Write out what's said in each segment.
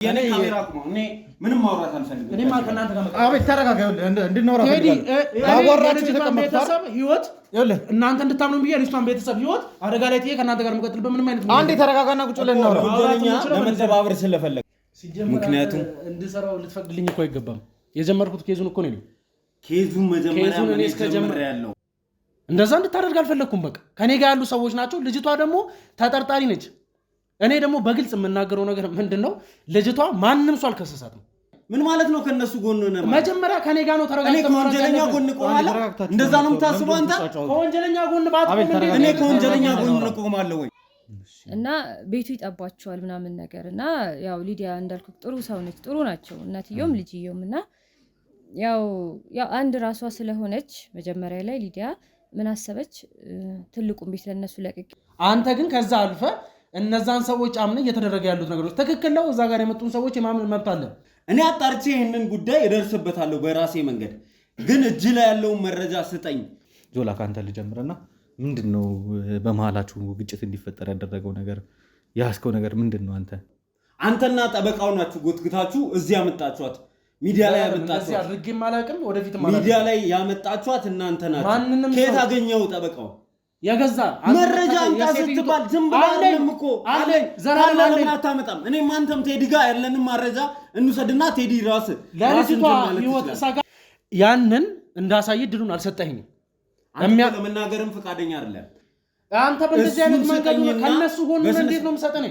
የኔ ካሜራ አቁሙ። እኔ ምንም ማውራት አልፈልግም። እኔ ማለት እናንተ ጋር አቤት ተረጋጋ። እንድንወራ ባወራችሁ ቤተሰብ ህይወት እናንተ እንድታምኑ ብዬ ልጅቷን ቤተሰብ ህይወት አደጋ ላይ ጥዬ ከእናንተ ጋር መቀጠል በምንም አይነት አንዴ ተረጋጋና ቁጭ ብለን እናውራ። ለመተባበር ስለፈለግ ምክንያቱም እንድሰራው ልትፈቅድልኝ እኮ አይገባም። የጀመርኩት ኬዙን እኮ ነው። ኬዙን መጀመሪያ ምን ጀመረ ያለው እንደዛ እንድታደርግ አልፈለኩም። በቃ ከኔ ጋር ያሉ ሰዎች ናቸው። ልጅቷ ደግሞ ተጠርጣሪ ነች። እኔ ደግሞ በግልጽ የምናገረው ነገር ምንድነው ልጅቷ ማንንም ሰው አልከሰሳትም። ምን ማለት ነው? ከነሱ ጎን ነው መጀመሪያ ከኔ ጋር ነው ተረጋግጠህ ከወንጀለኛ ጎን ቆማለሁ። እንደዛ ነው የምታስበው አንተ? ከወንጀለኛ ጎን ባትቆም እኔ ከወንጀለኛ ጎን ቆማለሁ ወይ? እና ቤቱ ይጠባቸዋል ምናምን ነገር እና ያው ሊዲያ እንዳልኩ ጥሩ ሰው ነች፣ ጥሩ ናቸው እናትየውም ልጅየውም እና ያው አንድ ራሷ ስለሆነች መጀመሪያ ላይ ሊዲያ ምን አሰበች? ትልቁን ቤት ለነሱ ለቅቅ። አንተ ግን ከዛ አልፈ እነዛን ሰዎች አምነ እየተደረገ ያሉት ነገሮች ትክክል ነው። እዛ ጋር የመጡን ሰዎች የማመን መብት አለ። እኔ አጣርቼ ይሄንን ጉዳይ እደርስበታለሁ በራሴ መንገድ። ግን እጅ ላይ ያለውን መረጃ ስጠኝ። ጆላ ካንተ ልጀምርና ምንድነው በመሃላችሁ ግጭት እንዲፈጠር ያደረገው ነገር? ያስከው ነገር ምንድነው? አንተና ጠበቃው ናችሁ ጎትግታችሁ እዚህ ያመጣችኋት። ሚዲያ ላይ ያመጣችኋት አድርጌም አላውቅም፣ ወደፊትም አላውቅም። ሚዲያ ላይ ያመጣችኋት እናንተ ናችሁ። ከየት አገኘው ጠበቃው? የገዛ መረጃ አምጣ ስትባል ዝም ብለህም እኮ አለኝ ዘራላ አታመጣም። እኔ ማንተም ቴዲ ጋር ያለንን መረጃ እንውሰድና ቴዲ ራስ ለልጅቷ ህይወት ሳጋ ያንን እንዳሳይ ድሉን አልሰጠኸኝም። ለመናገርም ፈቃደኛ አይደለም። አንተ በእንደዚህ አይነት መንገድ ከነሱ ጎን እንዴት ነው የምሰጠኝ?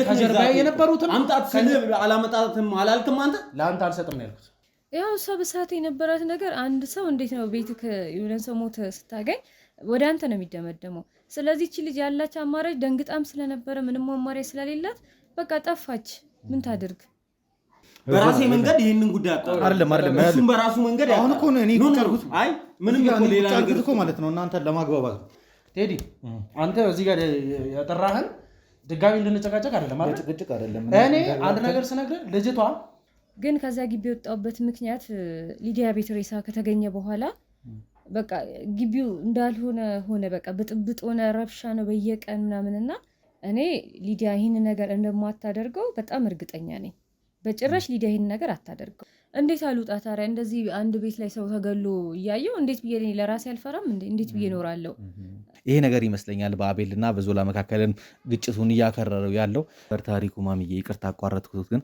ከጀርባ የነበሩትን አምጣት ስልህ አላመጣትም አላልክም አንተ? ለአንተ አልሰጥም ያልኩት ያው ሰብሳት የነበራት ነገር አንድ ሰው እንዴት ነው ቤትክ የሆነ ሰው ሞተ ስታገኝ ወደ አንተ ነው የሚደመደመው። ስለዚህ እቺ ልጅ ያላች አማራጭ ደንግጣም ስለነበረ ምንም አማራጭ ስለሌላት በቃ ጠፋች። ምን ታድርግ? በራሴ መንገድ ይሄንን ጉዳይ አጣራ አይደለም እሱም በራሱ መንገድ አሁን እኮ ነው እኔ ቁጭልኩት። አይ ምንም እኮ ሌላ ነገር እኮ ማለት ነው እናንተ ለማግባባት ቴዲ አንተ እዚህ ጋር ያጠራህን ድጋሚ እንድንጨቃጨቅ አይደለም ማለት ጭቅጭቅ አይደለም። እኔ አንድ ነገር ስነግርህ ልጅቷ ግን ከዛ ግቢ የወጣውበት ምክንያት ሊዲያ ቤት ሬሳ ከተገኘ በኋላ በቃ ግቢው እንዳልሆነ ሆነ። በቃ ብጥብጥ ሆነ፣ ረብሻ ነው በየቀን ምናምንና እኔ ሊዲያ ይሄን ነገር እንደማታደርገው በጣም እርግጠኛ ነኝ። በጭራሽ ሊዲያ ይሄን ነገር አታደርገው። እንዴት አሉጣ ታዲያ እንደዚህ አንድ ቤት ላይ ሰው ተገሎ እያየው እንዴት ብዬ እኔ ለራሴ አልፈራም እንዴ? እንዴት ብዬ እኖራለሁ? ይሄ ነገር ይመስለኛል በአቤልና በዞላ መካከልን ግጭቱን እያከረረው ያለው። ታሪኩ ማምዬ ይቅርታ አቋረጥኩት፣ ግን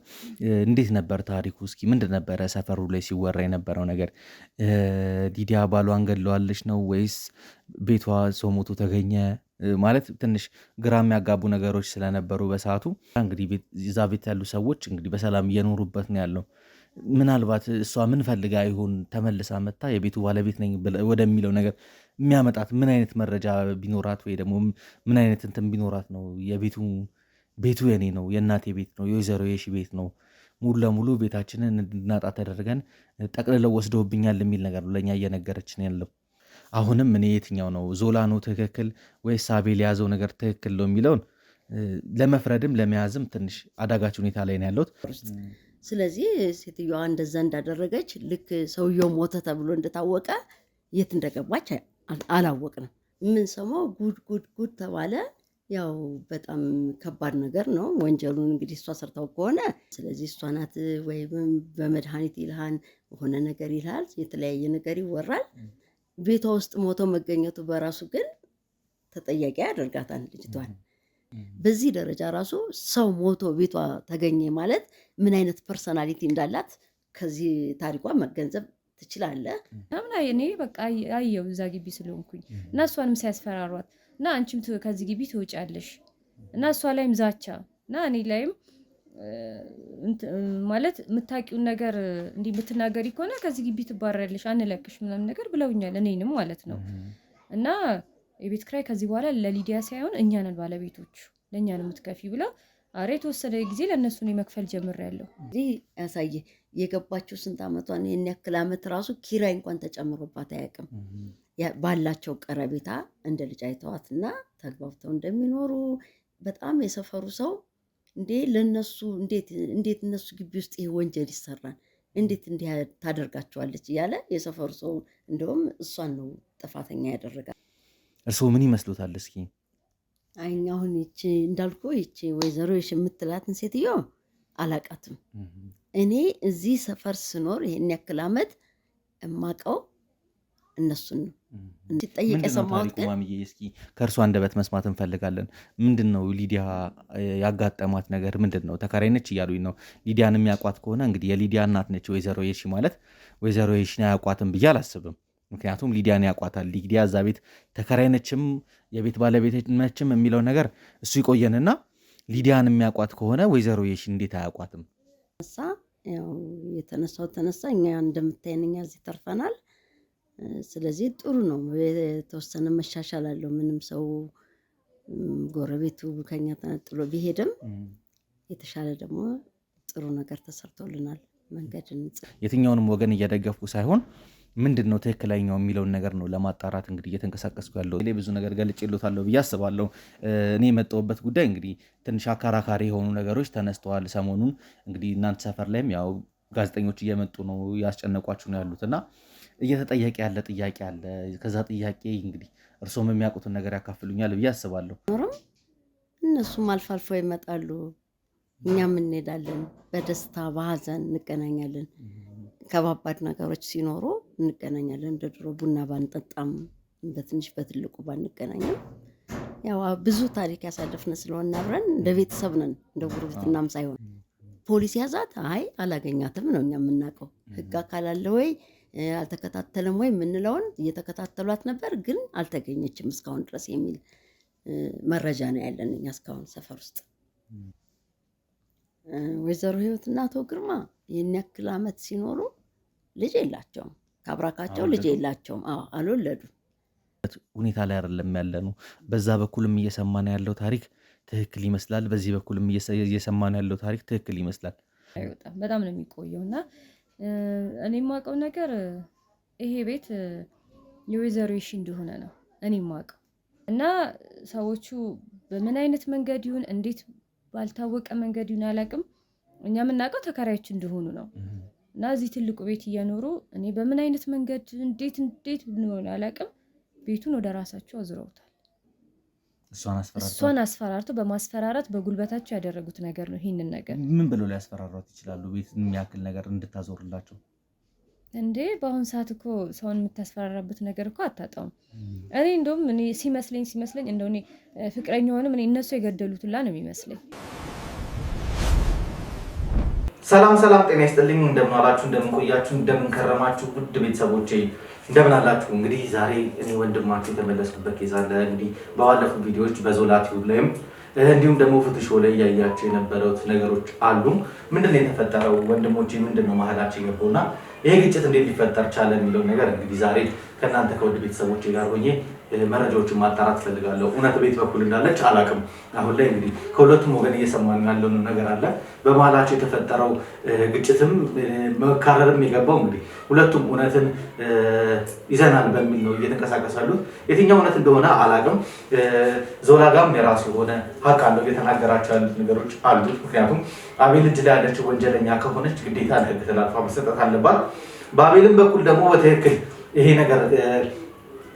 እንዴት ነበር ታሪኩ? እስኪ ምንድን ነበረ ሰፈሩ ላይ ሲወራ የነበረው ነገር? ሊዲያ ባሏን ገለዋለች ነው ወይስ ቤቷ ሰው ሞቶ ተገኘ? ማለት ትንሽ ግራ የሚያጋቡ ነገሮች ስለነበሩ በሰዓቱ እንግዲህ እዛ ቤት ያሉ ሰዎች እንግዲህ በሰላም እየኖሩበት ነው ያለው። ምናልባት እሷ ምን ፈልጋ ይሆን ተመልሳ መጣ የቤቱ ባለቤት ነኝ ወደሚለው ነገር የሚያመጣት ምን አይነት መረጃ ቢኖራት ወይ ደግሞ ምን አይነት እንትን ቢኖራት ነው ቤቱ የኔ ነው የእናቴ ቤት ነው የወይዘሮ የሺ ቤት ነው ሙሉ ለሙሉ ቤታችንን እንድናጣ ተደርገን ጠቅልለው ወስደውብኛል የሚል ነገር ለኛ እየነገረችን ያለው። አሁንም እኔ የትኛው ነው ዞላ ነው ትክክል ወይስ አቤል የያዘው ነገር ትክክል ነው የሚለውን ለመፍረድም ለመያዝም ትንሽ አዳጋች ሁኔታ ላይ ነው ያለሁት። ስለዚህ ሴትዮዋ እንደዛ እንዳደረገች ልክ ሰውየው ሞተ ተብሎ እንደታወቀ የት እንደገባች አላወቅንም። ምን ሰማው ጉድ ተባለ። ያው በጣም ከባድ ነገር ነው። ወንጀሉን እንግዲህ እሷ ሰርታው ከሆነ ስለዚህ እሷ ናት ወይ በመድኃኒት ይልሃን ሆነ ነገር ይልሃል፣ የተለያየ ነገር ይወራል። ቤቷ ውስጥ ሞቶ መገኘቱ በራሱ ግን ተጠያቂ ያደርጋታል ልጅቷን። በዚህ ደረጃ ራሱ ሰው ሞቶ ቤቷ ተገኘ ማለት ምን አይነት ፐርሰናሊቲ እንዳላት ከዚህ ታሪኳ መገንዘብ ትችላለህ። እኔ በቃ አየው እዛ ግቢ ስለሆንኩኝ እና እሷንም ሲያስፈራሯት እና አንቺም ከዚህ ግቢ ትወጫለሽ እና እሷ ላይም ዛቻ እና እኔ ላይም ማለት የምታውቂውን ነገር እንዲህ ብትናገሪ ከሆነ ከዚህ ግቢ ትባረሪያለሽ አንለቅሽ ምናምን ነገር ብለውኛል፣ እኔንም ማለት ነው። እና የቤት ኪራይ ከዚህ በኋላ ለሊዲያ ሳይሆን እኛ ነን ባለቤቶቹ፣ ለእኛ ነው የምትከፊ ብለው አሬ የተወሰነ ጊዜ ለእነሱ ነው መክፈል ጀምሬያለሁ። እዚህ ያሳየ የገባችው ስንት ዓመቷን ይህን ያክል ዓመት ራሱ ኪራይ እንኳን ተጨምሮባት አያውቅም። ባላቸው ቀረቤታ እንደ ልጅ አይተዋትና ተግባብተው እንደሚኖሩ በጣም የሰፈሩ ሰው እንዴ ለነሱ እንዴት እነሱ ግቢ ውስጥ ይሄ ወንጀል ይሰራል እንዴት እንዲህ ታደርጋቸዋለች እያለ የሰፈሩ ሰው እንደውም እሷን ነው ጥፋተኛ ያደረጋል። እርስዎ ምን ይመስሉታል? እስኪ አሁን ይቺ እንዳልኩ ይቺ ወይዘሮ የምትላትን ሴትዮ አላቃትም። እኔ እዚህ ሰፈር ስኖር ይሄን ያክል ዓመት እማቀው እነሱን ነው። ሲጠይቅ የሰማሁት ግን ማሚዬ እስኪ ከእርሷ አንደበት መስማት እንፈልጋለን። ምንድነው ሊዲያ ያጋጠማት ነገር ምንድነው? ተከራይ ነች እያሉኝ ነው። ሊዲያን የሚያውቋት ከሆነ እንግዲህ የሊዲያ እናት ነች ወይዘሮ የሺ ማለት ወይዘሮ የሺን አያውቋትም ብዬ አላስብም። ምክንያቱም ሊዲያን ያውቋታል። ሊዲያ እዛ ቤት ተከራይ ነችም የቤት ባለቤት ነችም የሚለው ነገር እሱ ይቆየንና ሊዲያን የሚያውቋት ከሆነ ወይዘሮ የሺ እንዴት አያውቋትም? ያው የተነሳው ተነሳ። እኛ እንደምታየን እኛ እዚህ ተርፈናል። ስለዚህ ጥሩ ነው። የተወሰነ መሻሻል አለው። ምንም ሰው ጎረቤቱ ከኛ ተነጥሎ ቢሄድም የተሻለ ደግሞ ጥሩ ነገር ተሰርቶልናል። መንገድ የትኛውንም ወገን እየደገፍኩ ሳይሆን ምንድነው ትክክለኛው የሚለውን ነገር ነው ለማጣራት እንግዲህ እየተንቀሳቀስኩ ያለው። እኔ ብዙ ነገር ገልጬልዎታለሁ ብዬ አስባለሁ። እኔ የመጣሁበት ጉዳይ እንግዲህ ትንሽ አከራካሪ የሆኑ ነገሮች ተነስተዋል ሰሞኑን። እንግዲህ እናንተ ሰፈር ላይም ያው ጋዜጠኞች እየመጡ ነው ያስጨነቋችሁ ነው ያሉትና እየተጠየቀ ያለ ጥያቄ አለ። ከዛ ጥያቄ እንግዲህ እርሶም የሚያውቁትን ነገር ያካፍሉኛል ብዬ አስባለሁ። እነሱም አልፎ አልፎ ይመጣሉ፣ እኛም እንሄዳለን። በደስታ በሀዘን እንገናኛለን። ከባባድ ነገሮች ሲኖሩ እንገናኛለን። እንደ ድሮ ቡና ባንጠጣም በትንሽ በትልቁ ባንገናኝም ያው ብዙ ታሪክ ያሳለፍን ስለሆነ አብረን እንደ ቤተሰብ ነን። እንደ ጉርብትናም ሳይሆን ፖሊስ ያዛት አይ አላገኛትም ነው እኛ የምናውቀው። ህግ አካል አለ ወይ አልተከታተለም ወይ የምንለውን እየተከታተሏት ነበር፣ ግን አልተገኘችም እስካሁን ድረስ የሚል መረጃ ነው ያለን እኛ እስካሁን ሰፈር ውስጥ። ወይዘሮ ህይወትና አቶ ግርማ ይህን ያክል ዓመት ሲኖሩ ልጅ የላቸውም። ካብራካቸው ልጅ የላቸውም። አልወለዱም። ሁኔታ ላይ አይደለም ያለነው። በዛ በኩልም እየሰማን ያለው ታሪክ ትክክል ይመስላል፣ በዚህ በኩልም እየሰማን ያለው ታሪክ ትክክል ይመስላል። በጣም ነው የሚቆየውና እኔ የማውቀው ነገር ይሄ ቤት የወይዘሮ የሺ እንደሆነ ነው እኔ የማውቀው። እና ሰዎቹ በምን አይነት መንገድ ይሁን እንዴት ባልታወቀ መንገድ ይሁን አላውቅም፣ እኛ የምናውቀው ተከራዮች እንደሆኑ ነው። እና እዚህ ትልቁ ቤት እየኖሩ እኔ በምን አይነት መንገድ እንዴት ብንሆን አላውቅም፣ ቤቱን ወደ ራሳቸው አዝረውታል። እሷን አስፈራርተው በማስፈራራት በጉልበታቸው ያደረጉት ነገር ነው። ይህንን ነገር ምን ብለው ሊያስፈራሯት ይችላሉ? ቤት የሚያክል ነገር እንድታዞርላቸው እንዴ? በአሁን ሰዓት እኮ ሰውን የምታስፈራራበት ነገር እኮ አታጣውም። እኔ እንደውም እኔ ሲመስለኝ እንደው እኔ ፍቅረኛውንም እኔ እነሱ የገደሉትላ ነው የሚመስለኝ። ሰላም ጤና ይስጥልኝ። እንደምን ዋላችሁ፣ እንደምን ቆያችሁ፣ እንደምን ከረማችሁ ውድ ቤተሰቦቼ እንደምን አላችሁ? እንግዲህ ዛሬ እኔ ወንድማችሁ የተመለስኩበት ኬዝ አለ። እንግዲህ ባለፉት ቪዲዮዎች በዞላ ቲዩብ ላይም እንዲሁም ደግሞ ፍትሾ ላይ ያያችሁ የነበሩት ነገሮች አሉ። ምንድነው የተፈጠረው? ወንድሞቼ ምንድነው መሀላችን የገባውና ይሄ ግጭት እንዴት ሊፈጠር ቻለ የሚለው ነገር እንግዲህ ዛሬ ከእናንተ ከውድ ቤተሰቦቼ ጋር ሆኜ መረጃዎችን ማጣራት ፈልጋለሁ። እውነት ቤት በኩል እንዳለች አላውቅም። አሁን ላይ እንግዲህ ከሁለቱም ወገን እየሰማን ያለው ነገር አለ። በመሀላቸው የተፈጠረው ግጭትም መካረርም የገባው እንግዲህ ሁለቱም እውነትን ይዘናል በሚል ነው እየተንቀሳቀሱ ያሉት። የትኛው እውነት እንደሆነ አላውቅም። ዞላ ጋም የራሱ የሆነ ሀቅ አለው፣ እየተናገራቸው ያሉት ነገሮች አሉ። ምክንያቱም አቤል እጅ ላይ ያለችው ወንጀለኛ ከሆነች ግዴታ ለህግ ተላልፋ መሰጠት አለባት። በአቤልም በኩል ደግሞ በትክክል ይሄ ነገር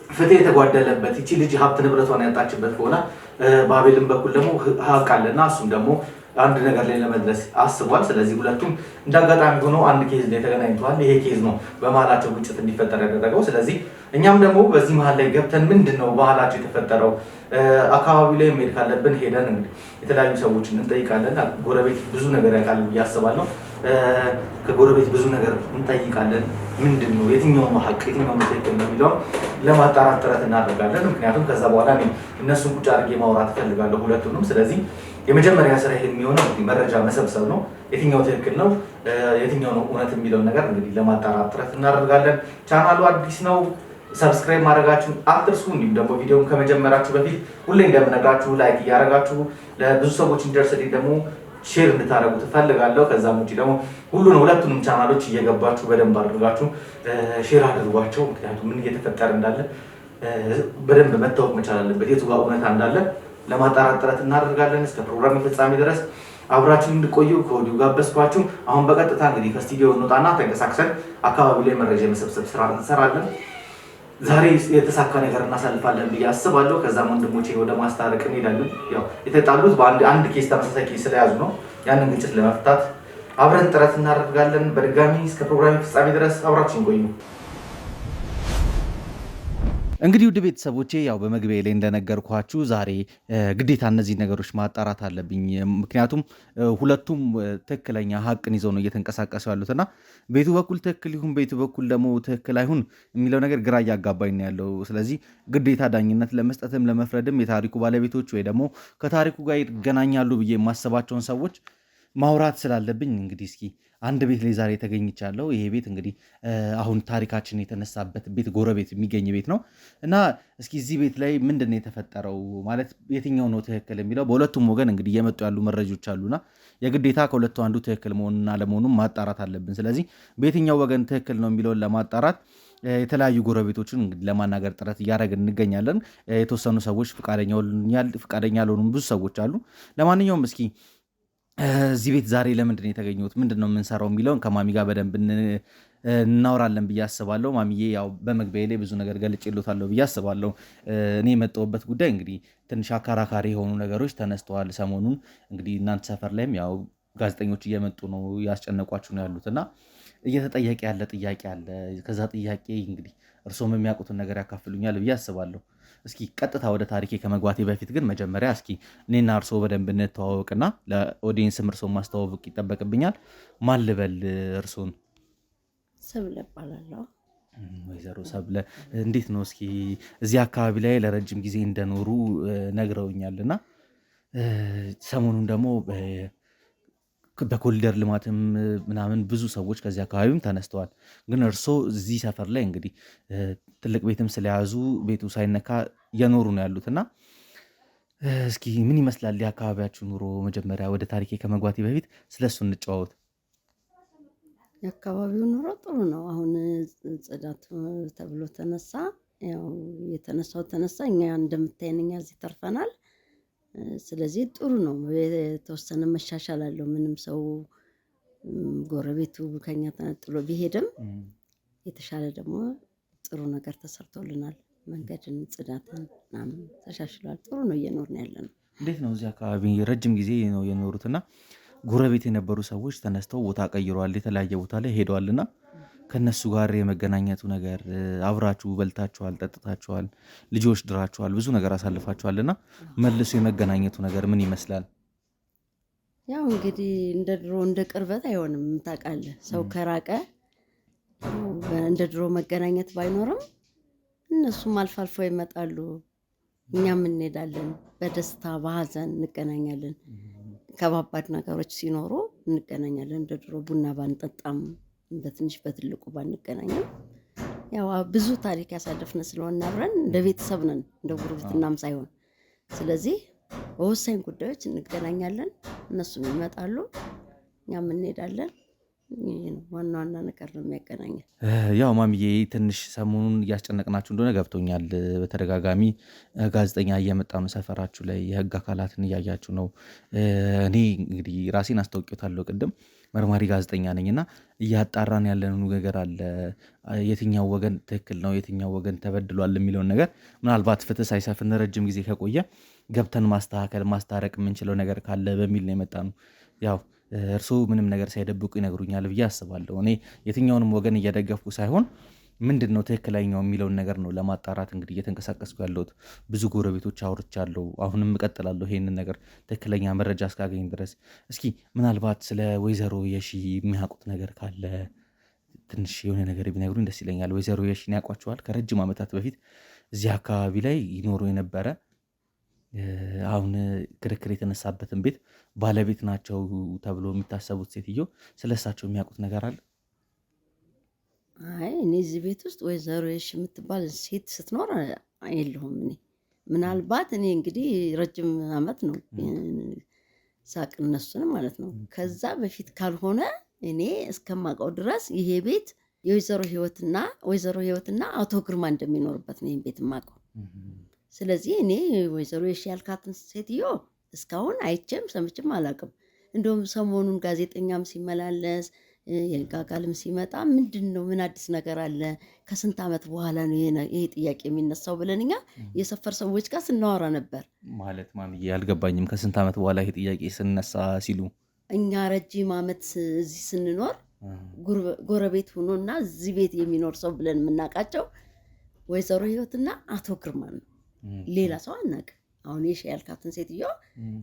ፍትህ የተጓደለበት ይቺ ልጅ ሀብት ንብረቷን ያጣችበት ከሆነ በአቤልም በኩል ደግሞ ሀቅ አለና እሱም ደግሞ አንድ ነገር ላይ ለመድረስ አስቧል። ስለዚህ ሁለቱም እንዳጋጣሚ ሆኖ አንድ ኬዝ ላይ ተገናኝተዋል። ይሄ ኬዝ ነው በመሀላቸው ግጭት እንዲፈጠር ያደረገው። ስለዚህ እኛም ደግሞ በዚህ መሀል ላይ ገብተን ምንድነው በመሀላቸው የተፈጠረው አካባቢ ላይ መሄድ ካለብን ሄደን እንግዲህ የተለያዩ ሰዎችን እንጠይቃለን። ጎረቤት ብዙ ነገር ያውቃል ብዬ አስባለሁ። ከጎረቤት ብዙ ነገር እንጠይቃለን። ምንድነው የትኛው ሀቅ የትኛው ትክክል ነው የሚለውን ለማጣራት ጥረት እናደርጋለን። ምክንያቱም ከዛ በኋላ እነሱን ቁጭ አድርጌ ማውራት እፈልጋለሁ ሁለቱንም። ስለዚህ የመጀመሪያ ስራ ይሄ የሚሆነው መረጃ መሰብሰብ ነው። የትኛው ትክክል ነው የትኛው ነው እውነት የሚለውን ነገር እንግዲህ ለማጣራት ጥረት እናደርጋለን። ቻናሉ አዲስ ነው፣ ሰብስክራይብ ማድረጋችሁን አትርሱ። እንዲሁም ደግሞ ቪዲዮውን ከመጀመራችሁ በፊት ሁሌ እንደምነግራችሁ ላይክ እያደረጋችሁ ለብዙ ሰዎች እንዲደርስልኝ ደግሞ ሼር እንድታደርጉ ትፈልጋለሁ። ከዛም ውጪ ደግሞ ሁለቱንም ቻናሎች እየገባችሁ በደንብ አድርጋችሁ ሼር አድርጓቸው። ምክንያቱም ምን እየተፈጠረ እንዳለ በደንብ መታወቅ መቻል አለበት። የቱ ጋር እውነታ እንዳለ ለማጣራት ጥረት እናደርጋለን። እስከ ፕሮግራም ፍጻሜ ድረስ አብራችሁን እንድቆዩ ከወዲሁ ጋበዝኳችሁ። አሁን በቀጥታ እንግዲህ ከስቱዲዮ እንወጣና ተንቀሳቅሰን አካባቢ ላይ መረጃ የመሰብሰብ ስራ እንሰራለን። ዛሬ የተሳካ ነገር እናሳልፋለን ብዬ አስባለሁ። ከዛም ወንድሞቼ ወደ ማስታረቅ እንሄዳለን። ያው የተጣሉት በአንድ ኬስ ተመሳሳይ ኬስ ስለያዙ ነው። ያንን ግጭት ለመፍታት አብረን ጥረት እናደርጋለን። በድጋሚ እስከ ፕሮግራም ፍጻሜ ድረስ አብራችን ቆዩ። እንግዲህ ውድ ቤተሰቦቼ ያው በመግቢያ ላይ እንደነገርኳችሁ ዛሬ ግዴታ እነዚህ ነገሮች ማጣራት አለብኝ። ምክንያቱም ሁለቱም ትክክለኛ ሀቅን ይዘው ነው እየተንቀሳቀሱ ያሉትና ቤቱ በኩል ትክክል ይሁን ቤቱ በኩል ደግሞ ትክክል አይሁን የሚለው ነገር ግራ እያጋባኝ ነው ያለው። ስለዚህ ግዴታ ዳኝነት ለመስጠትም ለመፍረድም የታሪኩ ባለቤቶች ወይ ደግሞ ከታሪኩ ጋር ይገናኛሉ ብዬ የማስባቸውን ሰዎች ማውራት ስላለብኝ እንግዲህ እስኪ አንድ ቤት ላይ ዛሬ ተገኝቻለሁ። ይሄ ቤት እንግዲህ አሁን ታሪካችን የተነሳበት ቤት ጎረቤት የሚገኝ ቤት ነው እና እስኪ እዚህ ቤት ላይ ምንድን ነው የተፈጠረው ማለት የትኛው ነው ትክክል የሚለው በሁለቱም ወገን እንግዲህ እየመጡ ያሉ መረጃዎች አሉና የግዴታ ከሁለቱ አንዱ ትክክል መሆኑና አለመሆኑን ማጣራት አለብን። ስለዚህ በየትኛው ወገን ትክክል ነው የሚለውን ለማጣራት የተለያዩ ጎረቤቶችን ለማናገር ጥረት እያደረግን እንገኛለን። የተወሰኑ ሰዎች ፈቃደኛ ያልሆኑም ብዙ ሰዎች አሉ። ለማንኛውም እስኪ እዚህ ቤት ዛሬ ለምንድን ነው የተገኘሁት ምንድን ነው የምንሰራው የሚለውን ከማሚ ጋር በደንብ እናወራለን ብዬ አስባለሁ። ማሚዬ ያው በመግቢያ ላይ ብዙ ነገር ገልጬልዎታለሁ ብዬ አስባለሁ። እኔ የመጣሁበት ጉዳይ እንግዲህ ትንሽ አከራካሪ የሆኑ ነገሮች ተነስተዋል ሰሞኑን። እንግዲህ እናንተ ሰፈር ላይም ያው ጋዜጠኞች እየመጡ ነው ያስጨነቋችሁ ነው ያሉት እና እየተጠየቀ ያለ ጥያቄ አለ። ከዛ ጥያቄ እንግዲህ እርስዎም የሚያውቁትን ነገር ያካፍሉኛል ብዬ አስባለሁ። እስኪ ቀጥታ ወደ ታሪኬ ከመግባቴ በፊት ግን መጀመሪያ እስኪ እኔና እርስዎ በደንብ እንተዋወቅና ለኦዲየንስም እርስዎን ማስተዋወቅ ይጠበቅብኛል። ማን ልበል እርስዎን? ሰብለ እባላለሁ። ወይዘሮ ሰብለ እንዴት ነው? እስኪ እዚህ አካባቢ ላይ ለረጅም ጊዜ እንደኖሩ ነግረውኛልና ሰሞኑን ደግሞ በኮሪደር ልማትም ምናምን ብዙ ሰዎች ከዚህ አካባቢም ተነስተዋል። ግን እርስዎ እዚህ ሰፈር ላይ እንግዲህ ትልቅ ቤትም ስለያዙ ቤቱ ሳይነካ እየኖሩ ነው ያሉትና እስኪ ምን ይመስላል የአካባቢያችሁ ኑሮ? መጀመሪያ ወደ ታሪኬ ከመግባቴ በፊት ስለሱ እንጨዋወት። የአካባቢው ኑሮ ጥሩ ነው። አሁን ጽዳት ተብሎ ተነሳ። ያው የተነሳው ተነሳ። እኛ እንደምታየን እኛ እዚህ ተርፈናል። ስለዚህ ጥሩ ነው። የተወሰነ መሻሻል አለው። ምንም ሰው ጎረቤቱ ከኛ ተነጥሎ ቢሄድም የተሻለ ደግሞ ጥሩ ነገር ተሰርቶልናል። መንገድን፣ ጽዳትን ምናምን ተሻሽሏል። ጥሩ ነው። እየኖርን ያለ ነው። እንዴት ነው እዚህ አካባቢ ረጅም ጊዜ ነው የኖሩትና ጎረቤት የነበሩ ሰዎች ተነስተው ቦታ ቀይረዋል፣ የተለያየ ቦታ ላይ ሄደዋልና ከነሱ ጋር የመገናኘቱ ነገር አብራችሁ በልታችኋል፣ ጠጥታችኋል፣ ልጆች ድራችኋል፣ ብዙ ነገር አሳልፋችኋልና መልሶ የመገናኘቱ ነገር ምን ይመስላል? ያው እንግዲህ እንደ ድሮ እንደ ቅርበት አይሆንም። ታውቃለህ፣ ሰው ከራቀ እንደ ድሮ መገናኘት ባይኖርም እነሱም አልፎ አልፎ ይመጣሉ፣ እኛም እንሄዳለን። በደስታ በሀዘን እንገናኛለን። ከባባድ ነገሮች ሲኖሩ እንገናኛለን። እንደ ድሮ ቡና ባንጠጣም በትንሽ በትልቁ ባንገናኝም ያው ብዙ ታሪክ ያሳለፍን ስለሆነ አብረን እንደ ቤተሰብ ነን፣ እንደ ጉርብትናም ሳይሆን። ስለዚህ በወሳኝ ጉዳዮች እንገናኛለን። እነሱም ይመጣሉ፣ እኛም እንሄዳለን። ዋና ዋና ነገር ነው የሚያገናኘን። ያው ማሚዬ ትንሽ ሰሞኑን እያስጨነቅናችሁ እንደሆነ ገብቶኛል። በተደጋጋሚ ጋዜጠኛ እየመጣ ነው ሰፈራችሁ ላይ፣ የህግ አካላትን እያያችሁ ነው። እኔ እንግዲህ ራሴን አስታውቂዎታለሁ ቅድም መርማሪ ጋዜጠኛ ነኝና እያጣራን ያለንን ነገር አለ። የትኛው ወገን ትክክል ነው የትኛው ወገን ተበድሏል የሚለውን ነገር ምናልባት ፍትህ ሳይሰፍን ረጅም ጊዜ ከቆየ ገብተን ማስተካከል ማስታረቅ የምንችለው ነገር ካለ በሚል ነው የመጣ ነው። ያው እርስዎ ምንም ነገር ሳይደብቁ ይነግሩኛል ብዬ አስባለሁ። እኔ የትኛውንም ወገን እየደገፍኩ ሳይሆን ምንድን ነው ትክክለኛው የሚለውን ነገር ነው ለማጣራት እንግዲህ እየተንቀሳቀስኩ ያለሁት። ብዙ ጎረቤቶች አውርቻለሁ፣ አሁንም እቀጥላለሁ ይሄንን ነገር ትክክለኛ መረጃ እስካገኝ ድረስ። እስኪ ምናልባት ስለ ወይዘሮ የሺ የሚያውቁት ነገር ካለ ትንሽ የሆነ ነገር ቢነግሩኝ ደስ ይለኛል። ወይዘሮ የሺን ያውቋቸዋል? ከረጅም ዓመታት በፊት እዚህ አካባቢ ላይ ይኖሩ የነበረ አሁን ክርክር የተነሳበትን ቤት ባለቤት ናቸው ተብሎ የሚታሰቡት ሴትዮ፣ ስለሳቸው የሚያውቁት ነገር አለ? አይ እኔ እዚህ ቤት ውስጥ ወይዘሮ የሺ የምትባል ሴት ስትኖር የለሁም። እኔ ምናልባት እኔ እንግዲህ ረጅም ዓመት ነው ሳቅ እነሱንም ማለት ነው። ከዛ በፊት ካልሆነ እኔ እስከማውቀው ድረስ ይሄ ቤት የወይዘሮ ህይወትና አቶ ግርማ እንደሚኖርበት ነው ይሄን ቤት የማውቀው። ስለዚህ እኔ ወይዘሮ የሺ ያልካትን ሴትዮ እስካሁን አይቼም ሰምቼም አላውቅም። እንደውም ሰሞኑን ጋዜጠኛም ሲመላለስ የህግ አካልም ሲመጣ ምንድን ነው ምን አዲስ ነገር አለ ከስንት ዓመት በኋላ ነው ይሄ ጥያቄ የሚነሳው ብለን እኛ የሰፈር ሰዎች ጋር ስናወራ ነበር። ማለት ማምዬ አልገባኝም። ከስንት ዓመት በኋላ ይሄ ጥያቄ ስነሳ ሲሉ እኛ ረጅም ዓመት እዚህ ስንኖር ጎረቤት ሆኖና እዚህ ቤት የሚኖር ሰው ብለን የምናውቃቸው ወይዘሮ ህይወትና አቶ ግርማ ነው። ሌላ ሰው አናውቅም። አሁን የሺ ያልካትን ሴትዮ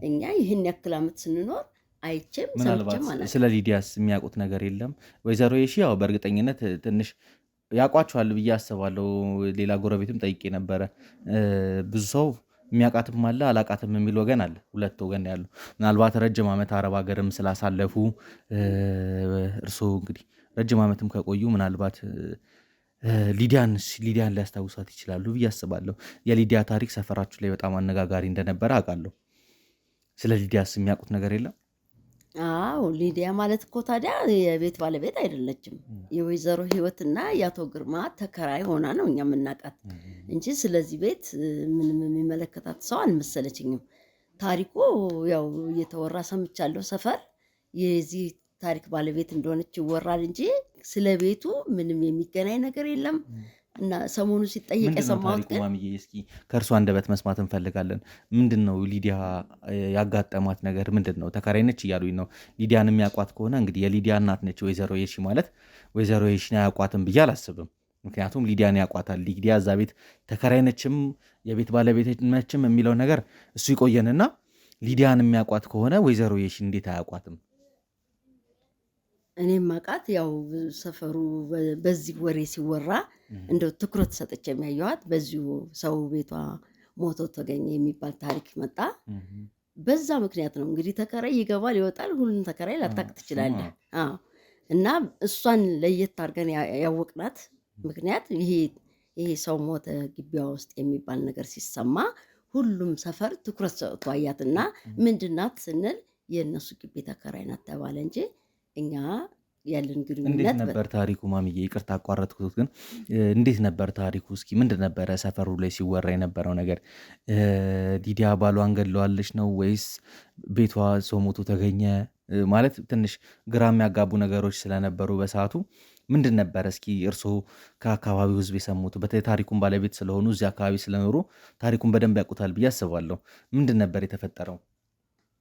እኛ ይህን ያክል ዓመት ስንኖር አይቼም ሰምቼም አላውቅም። ስለ ሊዲያስ የሚያውቁት ነገር የለም? ወይዘሮ የሺ ያው በእርግጠኝነት ትንሽ ያውቋቸዋል ብዬ አስባለሁ። ሌላ ጎረቤትም ጠይቄ ነበረ። ብዙ ሰው የሚያውቃትም አለ አላውቃትም የሚል ወገን አለ። ሁለት ወገን ያሉ ምናልባት ረጅም ዓመት አረብ ሀገርም ስላሳለፉ እርስዎ እንግዲህ ረጅም ዓመትም ከቆዩ ምናልባት ሊዲያን ሊያስታውሳት ይችላሉ ብዬ አስባለሁ። የሊዲያ ታሪክ ሰፈራችሁ ላይ በጣም አነጋጋሪ እንደነበረ አውቃለሁ። ስለ ሊዲያስ የሚያውቁት ነገር የለም? አዎ ሊዲያ ማለት እኮ ታዲያ የቤት ባለቤት አይደለችም። የወይዘሮ ህይወትና የአቶ ግርማ ተከራይ ሆና ነው እኛ የምናውቃት እንጂ ስለዚህ ቤት ምንም የሚመለከታት ሰው አልመሰለችኝም። ታሪኩ ያው እየተወራ ሰምቻለሁ። ሰፈር የዚህ ታሪክ ባለቤት እንደሆነች ይወራል እንጂ ስለ ቤቱ ምንም የሚገናኝ ነገር የለም። እና ሰሞኑ ሲጠየቅ የሰማሁት ግን ማሚዬ እስኪ ከእርሷ አንደበት መስማት እንፈልጋለን። ምንድን ነው ሊዲያ ያጋጠማት ነገር ምንድን ነው? ተከራይ ነች እያሉኝ ነው። ሊዲያን የሚያውቋት ከሆነ እንግዲህ የሊዲያ እናት ነች ወይዘሮ የሺ ማለት። ወይዘሮ የሺን አያውቋትም ብዬ አላስብም። ምክንያቱም ሊዲያን ያውቋታል። ሊዲያ እዛ ቤት ተከራይ ነችም የቤት ባለቤት ነችም የሚለው ነገር እሱ ይቆየንና ሊዲያን የሚያውቋት ከሆነ ወይዘሮ የሺ እንዴት አያውቋትም? እኔም አውቃት ያው ሰፈሩ በዚህ ወሬ ሲወራ እንደው ትኩረት ሰጥቼ የሚያየዋት በዚሁ ሰው ቤቷ ሞቶ ተገኘ የሚባል ታሪክ መጣ። በዛ ምክንያት ነው እንግዲህ ተከራይ ይገባል ይወጣል። ሁሉን ተከራይ ላታውቅ ትችላለህ። እና እሷን ለየት አድርገን ያወቅናት ምክንያት ይሄ ሰው ሞተ ግቢዋ ውስጥ የሚባል ነገር ሲሰማ ሁሉም ሰፈር ትኩረት ሰጥቶ አያትና ምንድናት ስንል የእነሱ ግቢ ተከራይ ናት ተባለ እንጂ እኛ ያለን ግንኙነት። እንዴት ነበር ታሪኩ ማሚዬ? ይቅርታ አቋረጥኩት፣ ግን እንዴት ነበር ታሪኩ? እስኪ ምንድን ነበረ ሰፈሩ ላይ ሲወራ የነበረው ነገር? ሊዲያ ባሏን ገድለዋለች ነው ወይስ ቤቷ ሰው ሞቶ ተገኘ? ማለት ትንሽ ግራ የሚያጋቡ ነገሮች ስለነበሩ በሰዓቱ ምንድን ነበረ? እስኪ እርስዎ ከአካባቢው ሕዝብ የሰሙት በተለይ ታሪኩን ባለቤት ስለሆኑ እዚህ አካባቢ ስለኖሩ ታሪኩን በደንብ ያውቁታል ብዬ አስባለሁ። ምንድን ነበር የተፈጠረው?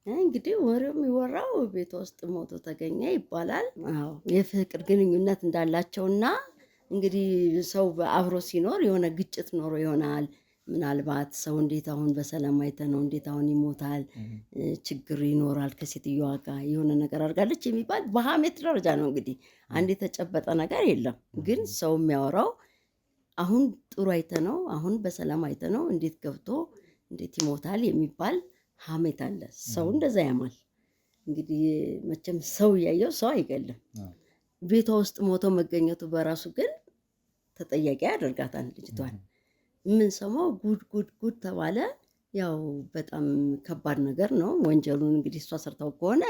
እንግዲህ ወሬው የሚወራው ቤት ውስጥ ሞቶ ተገኘ ይባላል። አዎ የፍቅር ግንኙነት እንዳላቸውና እንግዲህ ሰው አብሮ ሲኖር የሆነ ግጭት ኖሮ ይሆናል። ምናልባት ሰው እንዴት አሁን በሰላም አይተነው እንዴት አሁን ይሞታል፣ ችግር ይኖራል ከሴትዮዋ ጋር የሆነ ነገር አድርጋለች የሚባል በሀሜት ደረጃ ነው። እንግዲህ አንድ የተጨበጠ ነገር የለም። ግን ሰው የሚያወራው አሁን ጥሩ አይተነው አሁን በሰላም አይተነው እንዴት ገብቶ እንዴት ይሞታል የሚባል ሀሜት አለ። ሰው እንደዛ ያማል። እንግዲህ መቼም ሰው እያየው ሰው አይገልም። ቤቷ ውስጥ ሞቶ መገኘቱ በራሱ ግን ተጠያቂ ያደርጋታል ልጅቷን። የምንሰማው ጉድ ተባለ። ያው በጣም ከባድ ነገር ነው። ወንጀሉን እንግዲህ እሷ ሰርታው ከሆነ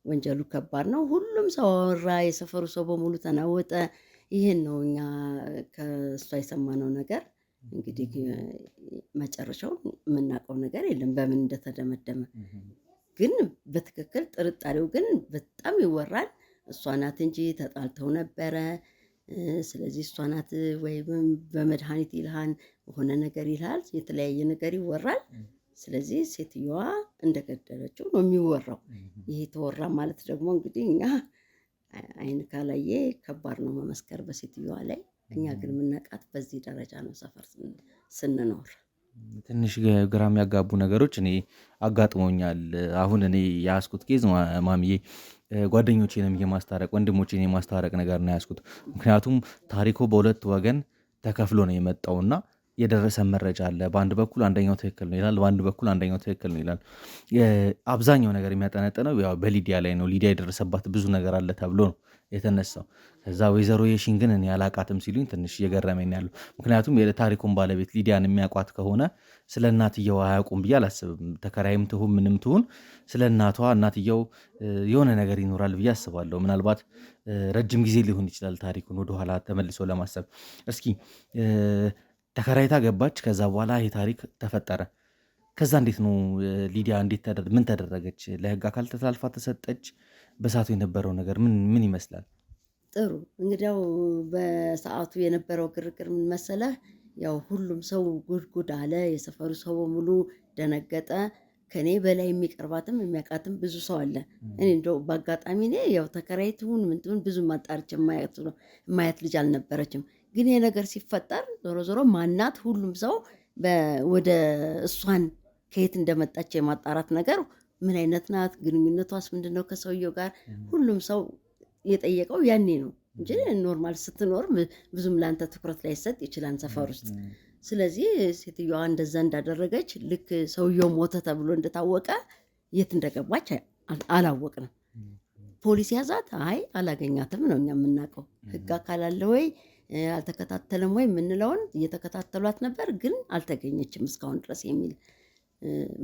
ወንጀሉ ከባድ ነው። ሁሉም ሰው አወራ፣ የሰፈሩ ሰው በሙሉ ተናወጠ። ይሄን ነው እኛ ከእሷ የሰማነው ነገር። እንግዲህ መጨረሻው የምናውቀው ነገር የለም በምን እንደተደመደመ። ግን በትክክል ጥርጣሬው ግን በጣም ይወራል። እሷ ናት እንጂ ተጣልተው ነበረ። ስለዚህ እሷ ናት ወይ በመድኃኒት ይልሃል በሆነ ነገር ይልሃል፣ የተለያየ ነገር ይወራል። ስለዚህ ሴትዮዋ እንደገደለችው ነው የሚወራው። ይሄ ተወራ ማለት ደግሞ እንግዲህ እኛ አይን ካላየ ከባድ ነው መመስከር በሴትዮዋ ላይ። እኛ ግን የምናውቃት በዚህ ደረጃ ነው ሰፈር ስንኖር። ትንሽ ግራ የሚያጋቡ ነገሮች እኔ አጋጥመውኛል። አሁን እኔ የያዝኩት ኬዝ ማሚዬ ጓደኞቼንም የማስታረቅ ወንድሞቼን የማስታረቅ ነገር ነው የያዝኩት። ምክንያቱም ታሪኩ በሁለት ወገን ተከፍሎ ነው የመጣውና የደረሰ መረጃ አለ። በአንድ በኩል አንደኛው ትክክል ነው ይላል፣ በአንድ በኩል አንደኛው ትክክል ነው ይላል። አብዛኛው ነገር የሚያጠነጥነው ያው በሊዲያ ላይ ነው። ሊዲያ የደረሰባት ብዙ ነገር አለ ተብሎ ነው የተነሳው። ከዛ ወይዘሮ የሺን ግን እኔ አላቃትም ሲሉኝ ትንሽ እየገረመኝ ያለው። ምክንያቱም የታሪኩን ባለቤት ሊዲያን የሚያውቋት ከሆነ ስለ እናትየው አያውቁም ብዬ አላስብም። ተከራይም ትሁን ምንም ትሁን ስለ እናትየው የሆነ ነገር ይኖራል ብዬ አስባለሁ። ምናልባት ረጅም ጊዜ ሊሆን ይችላል ታሪኩን ወደኋላ ተመልሶ ለማሰብ። እስኪ ተከራይታ ገባች። ከዛ በኋላ ይህ ታሪክ ተፈጠረ። ከዛ እንዴት ነው ሊዲያ ምን ተደረገች? ለህግ አካል ተላልፋ ተሰጠች? በሰዓቱ የነበረው ነገር ምን ይመስላል? ጥሩ እንግዲያው በሰዓቱ የነበረው ግርግር ምን መሰለህ? ያው ሁሉም ሰው ጉድ አለ። የሰፈሩ ሰው በሙሉ ደነገጠ። ከኔ በላይ የሚቀርባትም የሚያውቃትም ብዙ ሰው አለ። እኔ እንደው በአጋጣሚ እኔ ያው ተከራይት ሁን ምን ትሁን ብዙ ማጣርች ማየት ልጅ አልነበረችም። ግን ይሄ ነገር ሲፈጠር ዞሮ ዞሮ ማናት ሁሉም ሰው ወደ እሷን ከየት እንደመጣች የማጣራት ነገር ምን አይነት ናት፣ ግንኙነቷስ ምንድነው ከሰውየው ጋር ሁሉም ሰው የጠየቀው ያኔ ነው እንጂ ኖርማል ስትኖር ብዙም ላንተ ትኩረት ላይ ሰጥ ይችላል ሰፈር ውስጥ። ስለዚህ ሴትዮዋ እንደዛ እንዳደረገች ልክ ሰውየው ሞተ ተብሎ እንደታወቀ የት እንደገባች አላወቅንም። ፖሊስ ያዛት? አይ አላገኛትም ነው እኛ የምናውቀው። ህግ አካል አለ ወይ አልተከታተለም ወይ የምንለውን እየተከታተሏት ነበር፣ ግን አልተገኘችም እስካሁን ድረስ የሚል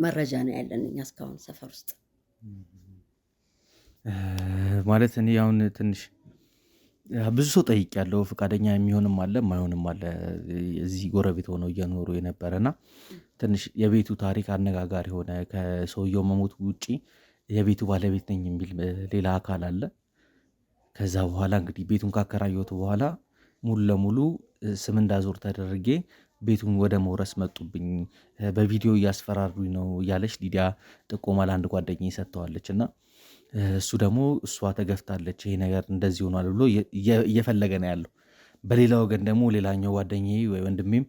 መረጃ ነው ያለን እኛ እስካሁን ሰፈር ውስጥ። ማለት እኔ አሁን ትንሽ ብዙ ሰው ጠይቄያለሁ። ፈቃደኛ የሚሆንም አለ የማይሆንም አለ። እዚህ ጎረቤት ሆነው እየኖሩ የነበረና ትንሽ የቤቱ ታሪክ አነጋጋሪ ሆነ። ከሰውየው መሞት ውጪ የቤቱ ባለቤት ነኝ የሚል ሌላ አካል አለ። ከዛ በኋላ እንግዲህ ቤቱን ካከራየሁት በኋላ ሙሉ ለሙሉ ስም እንዳዞር ተደርጌ ቤቱን ወደ መውረስ መጡብኝ፣ በቪዲዮ እያስፈራሩኝ ነው እያለች ሊዲያ ጥቆማ ለአንድ ጓደኛዬ ሰጥተዋለች። እና እሱ ደግሞ እሷ ተገፍታለች ይሄ ነገር እንደዚህ ሆኗል ብሎ እየፈለገ ነው ያለው። በሌላ ወገን ደግሞ ሌላኛው ጓደኛዬ ወይ ወንድሜም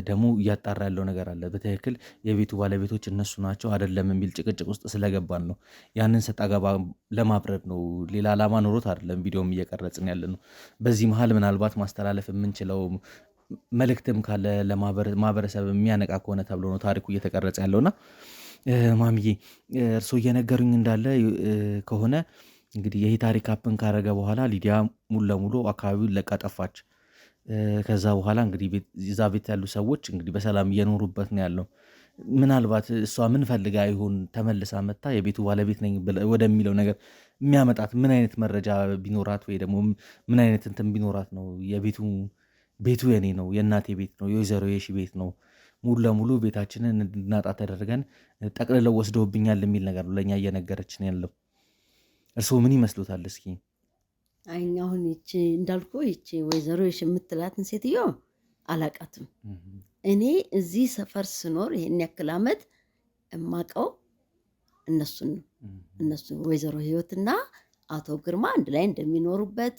ደግሞ እያጣራ ያለው ነገር አለ። በትክክል የቤቱ ባለቤቶች እነሱ ናቸው አይደለም የሚል ጭቅጭቅ ውስጥ ስለገባን ነው ያንን ሰጣ ገባ ለማብረድ ነው። ሌላ ዓላማ ኖሮት አይደለም ቪዲዮም እየቀረጽን ያለ ነው። በዚህ መሀል ምናልባት ማስተላለፍ የምንችለው መልእክትም ካለ ለማህበረሰብ የሚያነቃ ከሆነ ተብሎ ነው ታሪኩ እየተቀረጸ ያለውና ማሚዬ እርሶ እየነገሩኝ እንዳለ ከሆነ እንግዲህ ይሄ ታሪክ አፕን ካረገ በኋላ ሊዲያ ሙሉ ለሙሉ አካባቢውን ለቃ ጠፋች። ከዛ በኋላ እንግዲህ እዛ ቤት ያሉ ሰዎች እንግዲህ በሰላም እየኖሩበት ነው ያለው። ምናልባት እሷ ምን ፈልጋ ይሆን ተመልሳ መታ የቤቱ ባለቤት ነኝ ወደሚለው ነገር የሚያመጣት ምን አይነት መረጃ ቢኖራት ወይ ደግሞ ምን አይነት እንትን ቢኖራት ነው ቤቱ የኔ ነው፣ የእናቴ ቤት ነው፣ የወይዘሮ የሺ ቤት ነው፣ ሙሉ ለሙሉ ቤታችንን እንድናጣ ተደርገን ጠቅልለው ወስደውብኛል የሚል ነገር ነው ለእኛ እየነገረችን ያለው። እርስዎ ምን ይመስሉታል? እስኪ አይኛ አሁን ይቺ እንዳልኩ ይቺ ወይዘሮ የሺ የምትላትን ሴትዮ አላቃትም። እኔ እዚህ ሰፈር ስኖር ይሄን ያክል ዓመት እማቀው እነሱን ነው። እነሱ ወይዘሮ ህይወትና አቶ ግርማ አንድ ላይ እንደሚኖሩበት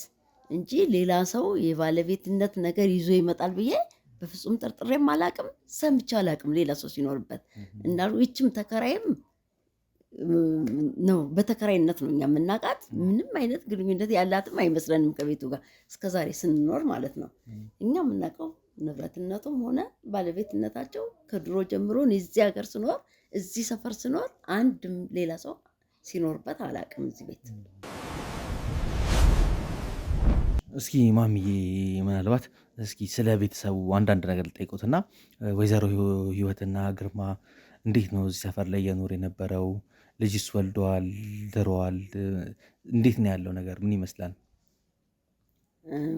እንጂ ሌላ ሰው የባለቤትነት ነገር ይዞ ይመጣል ብዬ በፍጹም ጠርጥሬም አላቅም፣ ሰምቼ አላቅም ሌላ ሰው ሲኖርበት። እንዳሉ ይችም ተከራይም ነው፣ በተከራይነት ነው እኛ የምናውቃት። ምንም አይነት ግንኙነት ያላትም አይመስለንም ከቤቱ ጋር እስከዛሬ ስንኖር ማለት ነው። እኛ የምናውቀው ንብረትነቱም ሆነ ባለቤትነታቸው ከድሮ ጀምሮ እዚህ ሀገር ስኖር እዚህ ሰፈር ስኖር አንድም ሌላ ሰው ሲኖርበት አላቅም እዚህ ቤት። እስኪ ማሚዬ ምናልባት እስኪ ስለ ቤተሰቡ አንዳንድ ነገር ልጠይቁትና ወይዘሮ ህይወትና ግርማ እንዴት ነው እዚህ ሰፈር ላይ እየኖር የነበረው? ልጅስ ወልደዋል? ድረዋል? እንዴት ነው ያለው ነገር? ምን ይመስላል?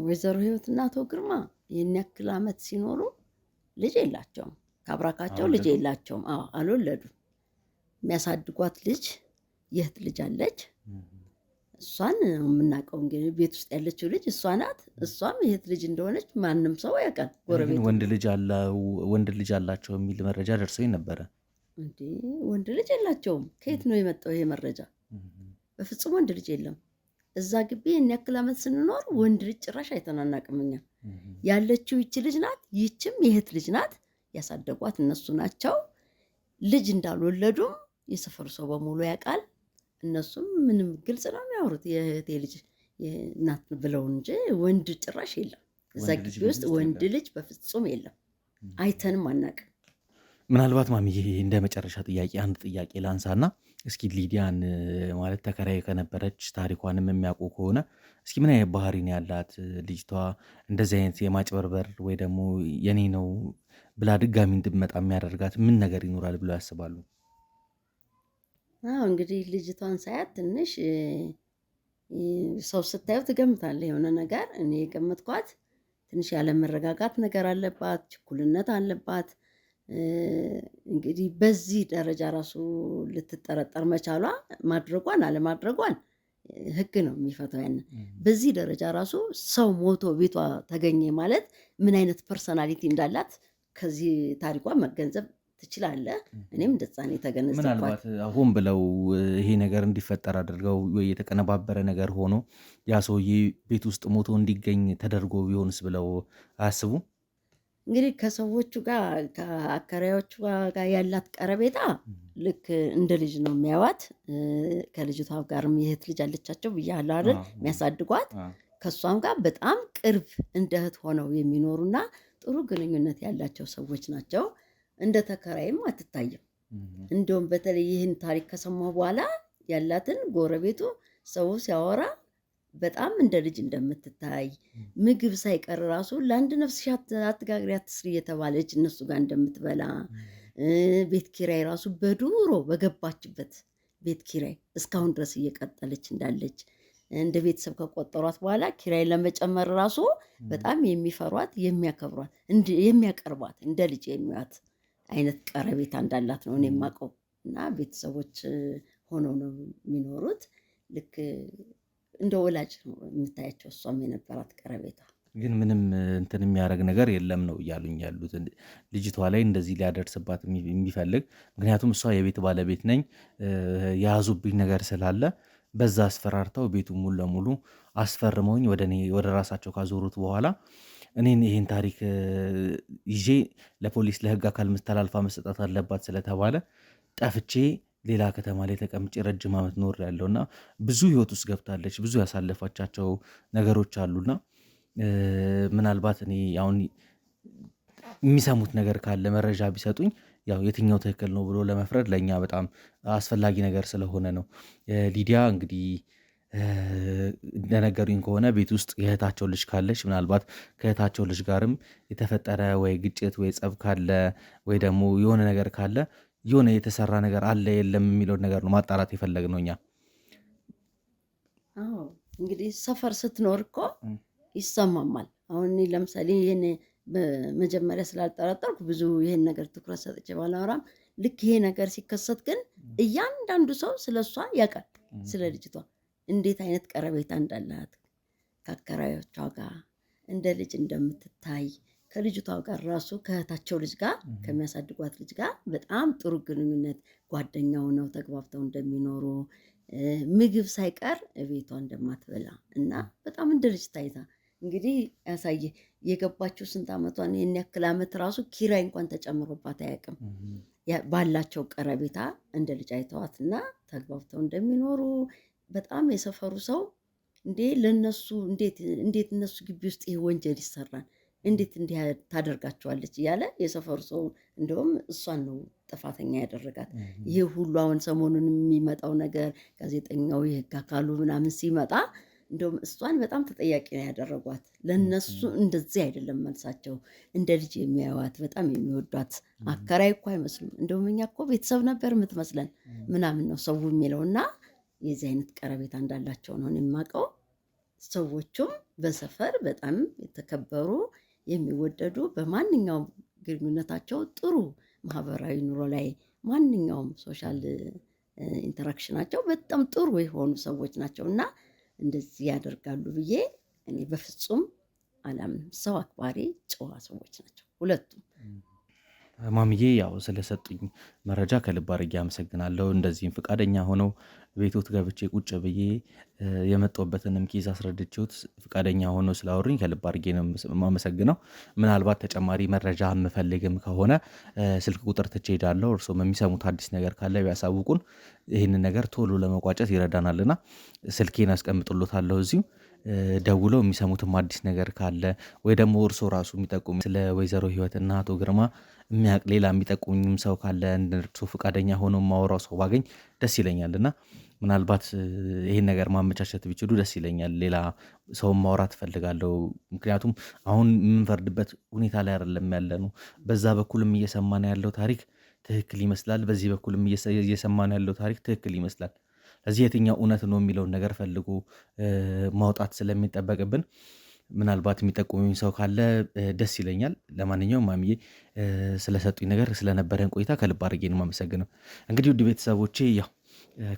ወይዘሮ ህይወትና አቶ ግርማ ይህን ያክል ዓመት ሲኖሩ ልጅ የላቸውም። ካብራካቸው ልጅ የላቸውም። አልወለዱም። የሚያሳድጓት ልጅ የእህት ልጅ አለች። እሷን የምናውቀው እንግዲህ ቤት ውስጥ ያለችው ልጅ እሷ ናት። እሷም የእህት ልጅ እንደሆነች ማንም ሰው ያውቃል። ጎረቤት ወንድ ልጅ አላቸው የሚል መረጃ ደርሶኝ ነበረ። እንዴ ወንድ ልጅ የላቸውም። ከየት ነው የመጣው ይሄ መረጃ? በፍጹም ወንድ ልጅ የለም። እዛ ግቢ ይህን ያክል ዓመት ስንኖር ወንድ ልጅ ጭራሽ አይተናናቅም። እኛ ያለችው ይቺ ልጅ ናት። ይችም የእህት ልጅ ናት። ያሳደጓት እነሱ ናቸው። ልጅ እንዳልወለዱም የሰፈሩ ሰው በሙሉ ያውቃል። እነሱም ምንም ግልጽ ነው የሚያወሩት የእህቴ ልጅ ናት ብለው እንጂ ወንድ ጭራሽ የለም። እዛ ግቢ ውስጥ ወንድ ልጅ በፍጹም የለም። አይተንም አናውቅም። ምናልባት ማሚዬ እንደ መጨረሻ ጥያቄ አንድ ጥያቄ ላንሳና እስኪ ሊዲያን ማለት ተከራይ ከነበረች ታሪኳንም የሚያውቁ ከሆነ እስኪ ምን አይነት ባህሪ ነው ያላት ልጅቷ? እንደዚህ አይነት የማጭበርበር ወይ ደግሞ የኔ ነው ብላ ድጋሚ እንድትመጣ የሚያደርጋት ምን ነገር ይኖራል ብለው ያስባሉ? እንግዲህ ልጅቷን ሳያት ትንሽ ሰው ስታየው ትገምታለህ የሆነ ነገር። እኔ የገመትኳት ትንሽ ያለመረጋጋት ነገር አለባት፣ ችኩልነት አለባት። እንግዲህ በዚህ ደረጃ ራሱ ልትጠረጠር መቻሏ ማድረጓን አለማድረጓን ህግ ነው የሚፈታው። ያንን በዚህ ደረጃ ራሱ ሰው ሞቶ ቤቷ ተገኘ ማለት ምን አይነት ፐርሰናሊቲ እንዳላት ከዚህ ታሪኳ መገንዘብ ትችላለህ። እኔም እንደዛ ነው የተገነዘብኳት። ምናልባት ሆን ብለው ይሄ ነገር እንዲፈጠር አድርገው ወይ የተቀነባበረ ነገር ሆኖ ያ ሰውዬ ቤት ውስጥ ሞቶ እንዲገኝ ተደርጎ ቢሆንስ ብለው አያስቡ? እንግዲህ ከሰዎቹ ጋር ከአከራዮቹ ጋር ያላት ቀረቤታ ልክ እንደ ልጅ ነው የሚያዋት። ከልጅቷ ጋርም የእህት ልጅ አለቻቸው ብያለሁ አይደል? የሚያሳድጓት ከእሷም ጋር በጣም ቅርብ እንደ እህት ሆነው የሚኖሩና ጥሩ ግንኙነት ያላቸው ሰዎች ናቸው። እንደ ተከራይም አትታይም። እንደውም በተለይ ይህን ታሪክ ከሰማሁ በኋላ ያላትን ጎረቤቱ ሰው ሲያወራ በጣም እንደ ልጅ እንደምትታይ ምግብ ሳይቀር ራሱ ለአንድ ነፍስ አትጋግሪ አትስሪ እየተባለች እነሱ ጋር እንደምትበላ ቤት ኪራይ ራሱ በዱሮ በገባችበት ቤት ኪራይ እስካሁን ድረስ እየቀጠለች እንዳለች እንደ ቤተሰብ ከቆጠሯት በኋላ ኪራይ ለመጨመር ራሱ በጣም የሚፈሯት የሚያከብሯት የሚያቀርቧት እንደ ልጅ የሚያዩት አይነት ቀረቤታ እንዳላት ነው እኔ የማውቀው። እና ቤተሰቦች ሆነው ነው የሚኖሩት። ልክ እንደ ወላጅ ነው የምታያቸው። እሷም የነበራት ቀረቤታ ግን ምንም እንትን የሚያደርግ ነገር የለም ነው እያሉኝ ያሉት ልጅቷ ላይ እንደዚህ ሊያደርስባት የሚፈልግ ምክንያቱም እሷ የቤት ባለቤት ነኝ የያዙብኝ ነገር ስላለ በዛ አስፈራርተው ቤቱ ሙሉ ለሙሉ አስፈርመውኝ ወደ ራሳቸው ካዞሩት በኋላ እኔን ይሄን ታሪክ ይዤ ለፖሊስ ለህግ አካል ተላልፋ መሰጠት አለባት ስለተባለ ጠፍቼ ሌላ ከተማ ላይ ተቀምጬ ረጅም ዓመት ኖር ያለውና ብዙ ህይወት ውስጥ ገብታለች። ብዙ ያሳለፋቻቸው ነገሮች አሉና ምናልባት እኔ አሁን የሚሰሙት ነገር ካለ መረጃ ቢሰጡኝ ያው የትኛው ትክክል ነው ብሎ ለመፍረድ ለእኛ በጣም አስፈላጊ ነገር ስለሆነ ነው። ሊዲያ እንግዲህ እንደነገሩኝ ከሆነ ቤት ውስጥ የእህታቸው ልጅ ካለች ምናልባት ከእህታቸው ልጅ ጋርም የተፈጠረ ወይ ግጭት ወይ ጸብ ካለ ወይ ደግሞ የሆነ ነገር ካለ የሆነ የተሰራ ነገር አለ የለም የሚለውን ነገር ነው ማጣራት የፈለግነው እኛ። እንግዲህ ሰፈር ስትኖር እኮ ይሰማማል። አሁን ለምሳሌ ይህን በመጀመሪያ ስላልጠረጠርኩ ብዙ ይህን ነገር ትኩረት ሰጥቼ ባላወራም ልክ ይሄ ነገር ሲከሰት ግን እያንዳንዱ ሰው ስለ እሷ ያውቃል። ስለ ልጅቷ እንዴት አይነት ቀረቤታ እንዳላት ከአከራዮቿ ጋር እንደ ልጅ እንደምትታይ ከልጅቷ ጋር ራሱ ከእህታቸው ልጅ ጋር ከሚያሳድጓት ልጅ ጋር በጣም ጥሩ ግንኙነት ጓደኛው ነው ተግባብተው እንደሚኖሩ ምግብ ሳይቀር ቤቷ እንደማትበላ እና በጣም እንደ ልጅ ታይታ እንግዲህ ያሳየ የገባችው ስንት ዓመቷን ይህን ያክል ዓመት ራሱ ኪራይ እንኳን ተጨምሮባት አያውቅም። ባላቸው ቀረቤታ እንደ ልጅ አይተዋትና ተግባብተው እንደሚኖሩ በጣም የሰፈሩ ሰው እንዴ ለነሱ እንዴት እነሱ ግቢ ውስጥ ይሄ ወንጀል ይሰራል እንዴት እንዲህ ታደርጋቸዋለች እያለ የሰፈሩ ሰው እንደውም እሷን ነው ጥፋተኛ ያደረጋት። ይሄ ሁሉ አሁን ሰሞኑን የሚመጣው ነገር ጋዜጠኛው የህግ አካሉ ምናምን ሲመጣ እንደውም እሷን በጣም ተጠያቂ ነው ያደረጓት። ለነሱ እንደዚህ አይደለም መልሳቸው፣ እንደ ልጅ የሚያዩዋት በጣም የሚወዷት አከራይ እኮ አይመስሉም። እንደውም እኛ እኮ ቤተሰብ ነበር የምትመስለን ምናምን ነው ሰው የሚለውና የዚህ አይነት ቀረቤታ እንዳላቸው ነው የማውቀው። ሰዎቹም በሰፈር በጣም የተከበሩ የሚወደዱ በማንኛውም ግንኙነታቸው ጥሩ ማህበራዊ ኑሮ ላይ ማንኛውም ሶሻል ኢንተራክሽናቸው በጣም ጥሩ የሆኑ ሰዎች ናቸው እና እንደዚህ ያደርጋሉ ብዬ እኔ በፍጹም አላምንም። ሰው አክባሪ ጨዋ ሰዎች ናቸው ሁለቱም። ማምዬ ያው ስለሰጡኝ መረጃ ከልብ አድርጌ አመሰግናለሁ። እንደዚህም ፈቃደኛ ሆነው ቤቶት ገብቼ ቁጭ ብዬ የመጣሁበትንም ኬዝ አስረድቼዎት ፈቃደኛ ሆነው ስላወሩኝ ከልብ አድርጌ ነው የማመሰግነው። ምናልባት ተጨማሪ መረጃ የምፈልግም ከሆነ ስልክ ቁጥር ትቼ ሄዳለሁ። እርስዎም የሚሰሙት አዲስ ነገር ካለ ቢያሳውቁን ይህንን ነገር ቶሎ ለመቋጨት ይረዳናልና ስልኬን አስቀምጥሎታለሁ እዚሁ ደውለው የሚሰሙትም አዲስ ነገር ካለ ወይ ደግሞ እርሶ ራሱ የሚጠቁም ስለ ወይዘሮ ህይወትና አቶ ግርማ የሚያውቅ ሌላ የሚጠቁምኝም ሰው ካለ እርሶ ፈቃደኛ ሆኖ ማወራው ሰው ባገኝ ደስ ይለኛል እና ምናልባት ይህን ነገር ማመቻቸት ቢችሉ ደስ ይለኛል። ሌላ ሰውን ማውራት እፈልጋለሁ። ምክንያቱም አሁን የምንፈርድበት ሁኔታ ላይ አይደለም ያለ ነው። በዛ በኩልም እየሰማን ያለው ታሪክ ትክክል ይመስላል፣ በዚህ በኩልም እየሰማን ያለው ታሪክ ትክክል ይመስላል። እዚህ የትኛው እውነት ነው የሚለውን ነገር ፈልጎ ማውጣት ስለሚጠበቅብን ምናልባት የሚጠቁሙኝ ሰው ካለ ደስ ይለኛል። ለማንኛውም ማሚዬ ስለሰጡኝ ነገር ስለነበረን ቆይታ ከልብ አድርጌ ነው የማመሰግነው። እንግዲህ ውድ ቤተሰቦቼ ያው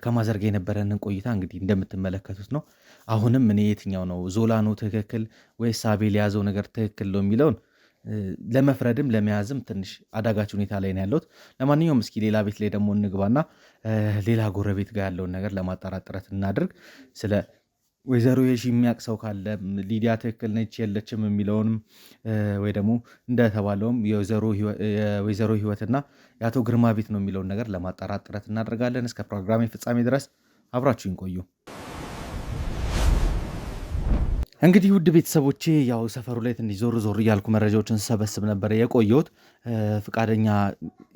ከማዘርጋ የነበረንን ቆይታ እንግዲህ እንደምትመለከቱት ነው። አሁንም እኔ የትኛው ነው ዞላ ነው ትክክል ወይስ አቤል የያዘው ነገር ትክክል ነው የሚለውን ለመፍረድም ለመያዝም ትንሽ አዳጋች ሁኔታ ላይ ነው ያለሁት። ለማንኛውም እስኪ ሌላ ቤት ላይ ደግሞ እንግባና ሌላ ጎረቤት ጋር ያለውን ነገር ለማጣራት ጥረት እናድርግ። ስለ ወይዘሮ የሺ የሚያውቅ ሰው ካለ ሊዲያ ትክክል ነች የለችም የሚለውንም ወይ ደግሞ እንደተባለውም የወይዘሮ ህይወትና የአቶ ግርማ ቤት ነው የሚለውን ነገር ለማጣራት ጥረት እናደርጋለን። እስከ ፕሮግራሜ ፍጻሜ ድረስ አብራችሁን ቆዩ። እንግዲህ ውድ ቤተሰቦቼ ያው ሰፈሩ ላይ ትንሽ ዞር እያልኩ መረጃዎችን ስሰበስብ ነበር የቆየሁት። ፍቃደኛ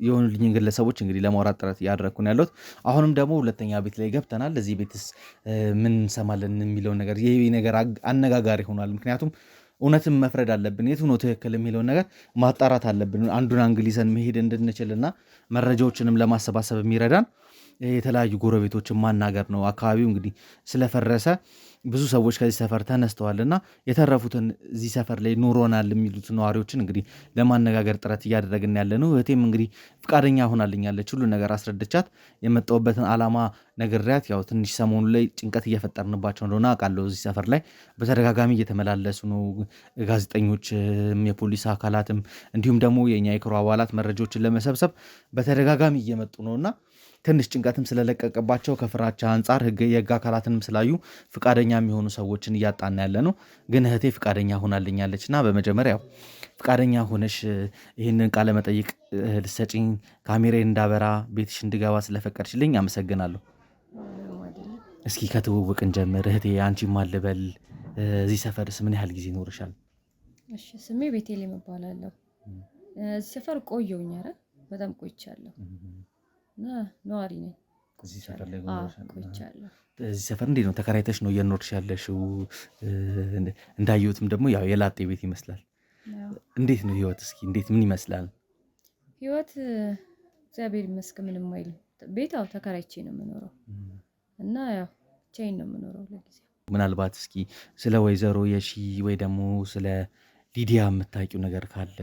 የሆኑልኝ ግለሰቦች እንግዲህ ለማውራት ጥረት እያደረግኩ ነው ያለሁት። አሁንም ደግሞ ሁለተኛ ቤት ላይ ገብተናል። እዚህ ቤትስ ምን እንሰማለን የሚለውን ነገር ይህ ነገር አነጋጋሪ ሆኗል። ምክንያቱም እውነትም መፍረድ አለብን፣ የቱ ነው ትክክል የሚለውን ነገር ማጣራት አለብን። አንዱን አንግሊዘን መሄድ እንድንችልና መረጃዎችንም ለማሰባሰብ የሚረዳን የተለያዩ ጎረቤቶችን ማናገር ነው። አካባቢው እንግዲህ ስለፈረሰ ብዙ ሰዎች ከዚህ ሰፈር ተነስተዋልና የተረፉትን እዚህ ሰፈር ላይ ኑሮናል የሚሉት ነዋሪዎችን እንግዲህ ለማነጋገር ጥረት እያደረግን ያለ ነው። እህቴም እንግዲህ ፍቃደኛ ሆናልኛለች። ሁሉ ነገር አስረድቻት የመጣሁበትን ዓላማ ነግሬያት፣ ያው ትንሽ ሰሞኑ ላይ ጭንቀት እየፈጠርንባቸው እንደሆነ አውቃለሁ። እዚህ ሰፈር ላይ በተደጋጋሚ እየተመላለሱ ነው ጋዜጠኞችም የፖሊስ አካላትም እንዲሁም ደግሞ የኛ የክሮ አባላት መረጃዎችን ለመሰብሰብ በተደጋጋሚ እየመጡ ነውና ትንሽ ጭንቀትም ስለለቀቀባቸው ከፍራቻ አንጻር የህግ አካላትንም ስላዩ ፍቃደኛ የሚሆኑ ሰዎችን እያጣና ያለ ነው። ግን እህቴ ፍቃደኛ ሆናልኛለች እና በመጀመሪያ ያው ፍቃደኛ ሆነሽ ይህንን ቃለ መጠይቅ ልሰጪኝ ካሜራዬን እንዳበራ ቤትሽ እንድገባ ስለፈቀድሽልኝ አመሰግናለሁ። እስኪ ከትውውቅን ጀምር እህቴ። አንቺ ማልበል እዚህ ሰፈርስ ምን ያህል ጊዜ ኖርሻል? እሺ ስሜ ቤቴሌም እባላለሁ። እዚህ ሰፈር ቆየሁኝ። ኧረ በጣም ቆይቻለሁ እና ነዋሪ ነኝ። እዚህ ሰፈር ላይ ቆይቻለሁ። እዚህ ሰፈር እንዴት ነው ተከራይተሽ ነው እየኖርሽ ያለሽው? እንዳየሁትም ደግሞ ያው የላጤ ቤት ይመስላል። እንዴት ነው ህይወት? እስኪ እንዴት ምን ይመስላል ህይወት? እግዚአብሔር ይመስገን ምንም አይልም። ቤት ያው ተከራይቼ ነው የምኖረው እና ያው ብቻዬን ነው የምኖረው ለጊዜው። ምናልባት እስኪ ስለ ወይዘሮ የሺ ወይ ደግሞ ስለ ሊዲያ የምታውቂው ነገር ካለ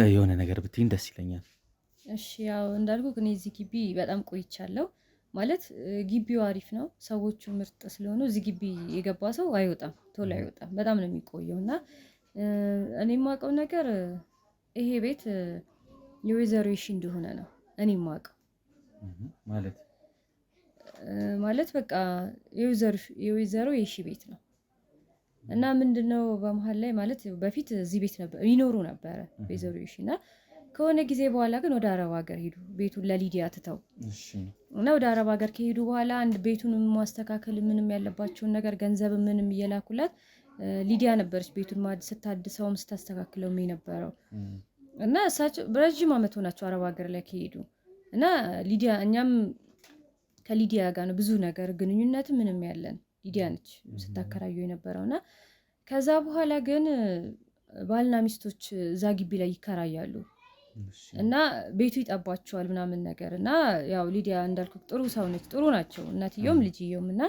የሆነ ነገር ብትይኝ ደስ ይለኛል። እሺ ያው እንዳልኩ እኔ እዚህ ግቢ በጣም ቆይቻለሁ። ማለት ግቢው አሪፍ ነው፣ ሰዎቹ ምርጥ ስለሆኑ እዚህ ግቢ የገባ ሰው አይወጣም፣ ቶሎ አይወጣም፣ በጣም ነው የሚቆየው። እና እኔ የማውቀው ነገር ይሄ ቤት የወይዘሮ የሺ እንደሆነ ነው እኔ የማውቀው። ማለት በቃ የወይዘሮ የሺ ቤት ነው። እና ምንድነው በመሀል ላይ ማለት በፊት እዚህ ቤት ነበር ይኖሩ ነበረ ወይዘሮ የሺ እና ከሆነ ጊዜ በኋላ ግን ወደ አረብ ሀገር ሄዱ፣ ቤቱን ለሊዲያ ትተው እና ወደ አረብ ሀገር ከሄዱ በኋላ አንድ ቤቱን ማስተካከል ምንም ያለባቸውን ነገር ገንዘብ ምንም እየላኩላት ሊዲያ ነበረች ቤቱን ስታድሰውም ስታስተካክለውም የነበረው። እና እሳቸው በረጅም ዓመት ሆናቸው አረብ ሀገር ላይ ከሄዱ እና ሊዲያ እኛም ከሊዲያ ጋር ነው ብዙ ነገር ግንኙነት ምንም ያለን፣ ሊዲያ ነች ስታከራዩ የነበረውና ከዛ በኋላ ግን ባልና ሚስቶች እዛ ግቢ ላይ ይከራያሉ እና ቤቱ ይጠባቸዋል ምናምን ነገር እና ያው ሊዲያ እንዳልኩ ጥሩ ሰው ነች፣ ጥሩ ናቸው እናትየውም ልጅየውም። እና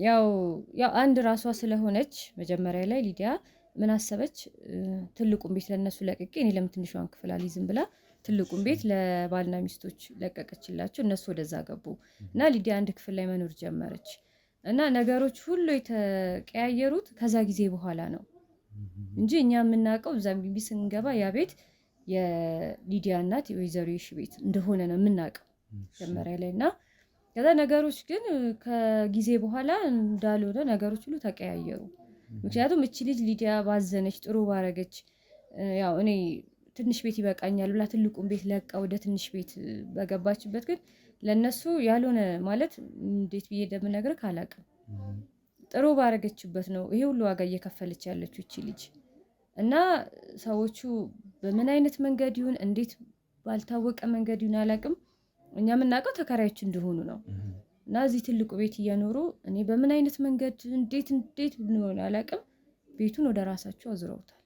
ያው አንድ ራሷ ስለሆነች መጀመሪያ ላይ ሊዲያ ምን አሰበች፣ ትልቁን ቤት ለነሱ ለቅቄ እኔ ለምን ትንሿን ክፍል አልይዝም ብላ ትልቁን ቤት ለባልና ሚስቶች ለቀቀችላቸው። እነሱ ወደዛ ገቡ እና ሊዲያ አንድ ክፍል ላይ መኖር ጀመረች። እና ነገሮች ሁሉ የተቀያየሩት ከዛ ጊዜ በኋላ ነው እንጂ እኛ የምናውቀው እዛም ግቢ ስንገባ ያ ቤት የሊዲያ እናት የወይዘሮ የሺ ቤት እንደሆነ ነው የምናውቀው መጀመሪያ ላይ። እና ከዛ ነገሮች ግን ከጊዜ በኋላ እንዳልሆነ ነገሮች ሁሉ ተቀያየሩ። ምክንያቱም እቺ ልጅ ሊዲያ ባዘነች ጥሩ ባረገች፣ ያው እኔ ትንሽ ቤት ይበቃኛል ብላ ትልቁን ቤት ለቃ ወደ ትንሽ ቤት በገባችበት ግን ለነሱ ያልሆነ ማለት እንዴት ብዬ እንደምነግርህ አላውቅም። ጥሩ ባረገችበት ነው ይሄ ሁሉ ዋጋ እየከፈለች ያለችው እቺ ልጅ። እና ሰዎቹ በምን አይነት መንገድ ይሁን እንዴት ባልታወቀ መንገድ ይሁን አላውቅም፣ እኛ የምናውቀው ተከራዮች እንደሆኑ ነው። እና እዚህ ትልቁ ቤት እየኖሩ እኔ በምን አይነት መንገድ እንዴት ብንሆን አላውቅም፣ ቤቱን ወደ ራሳቸው አዝረውታል።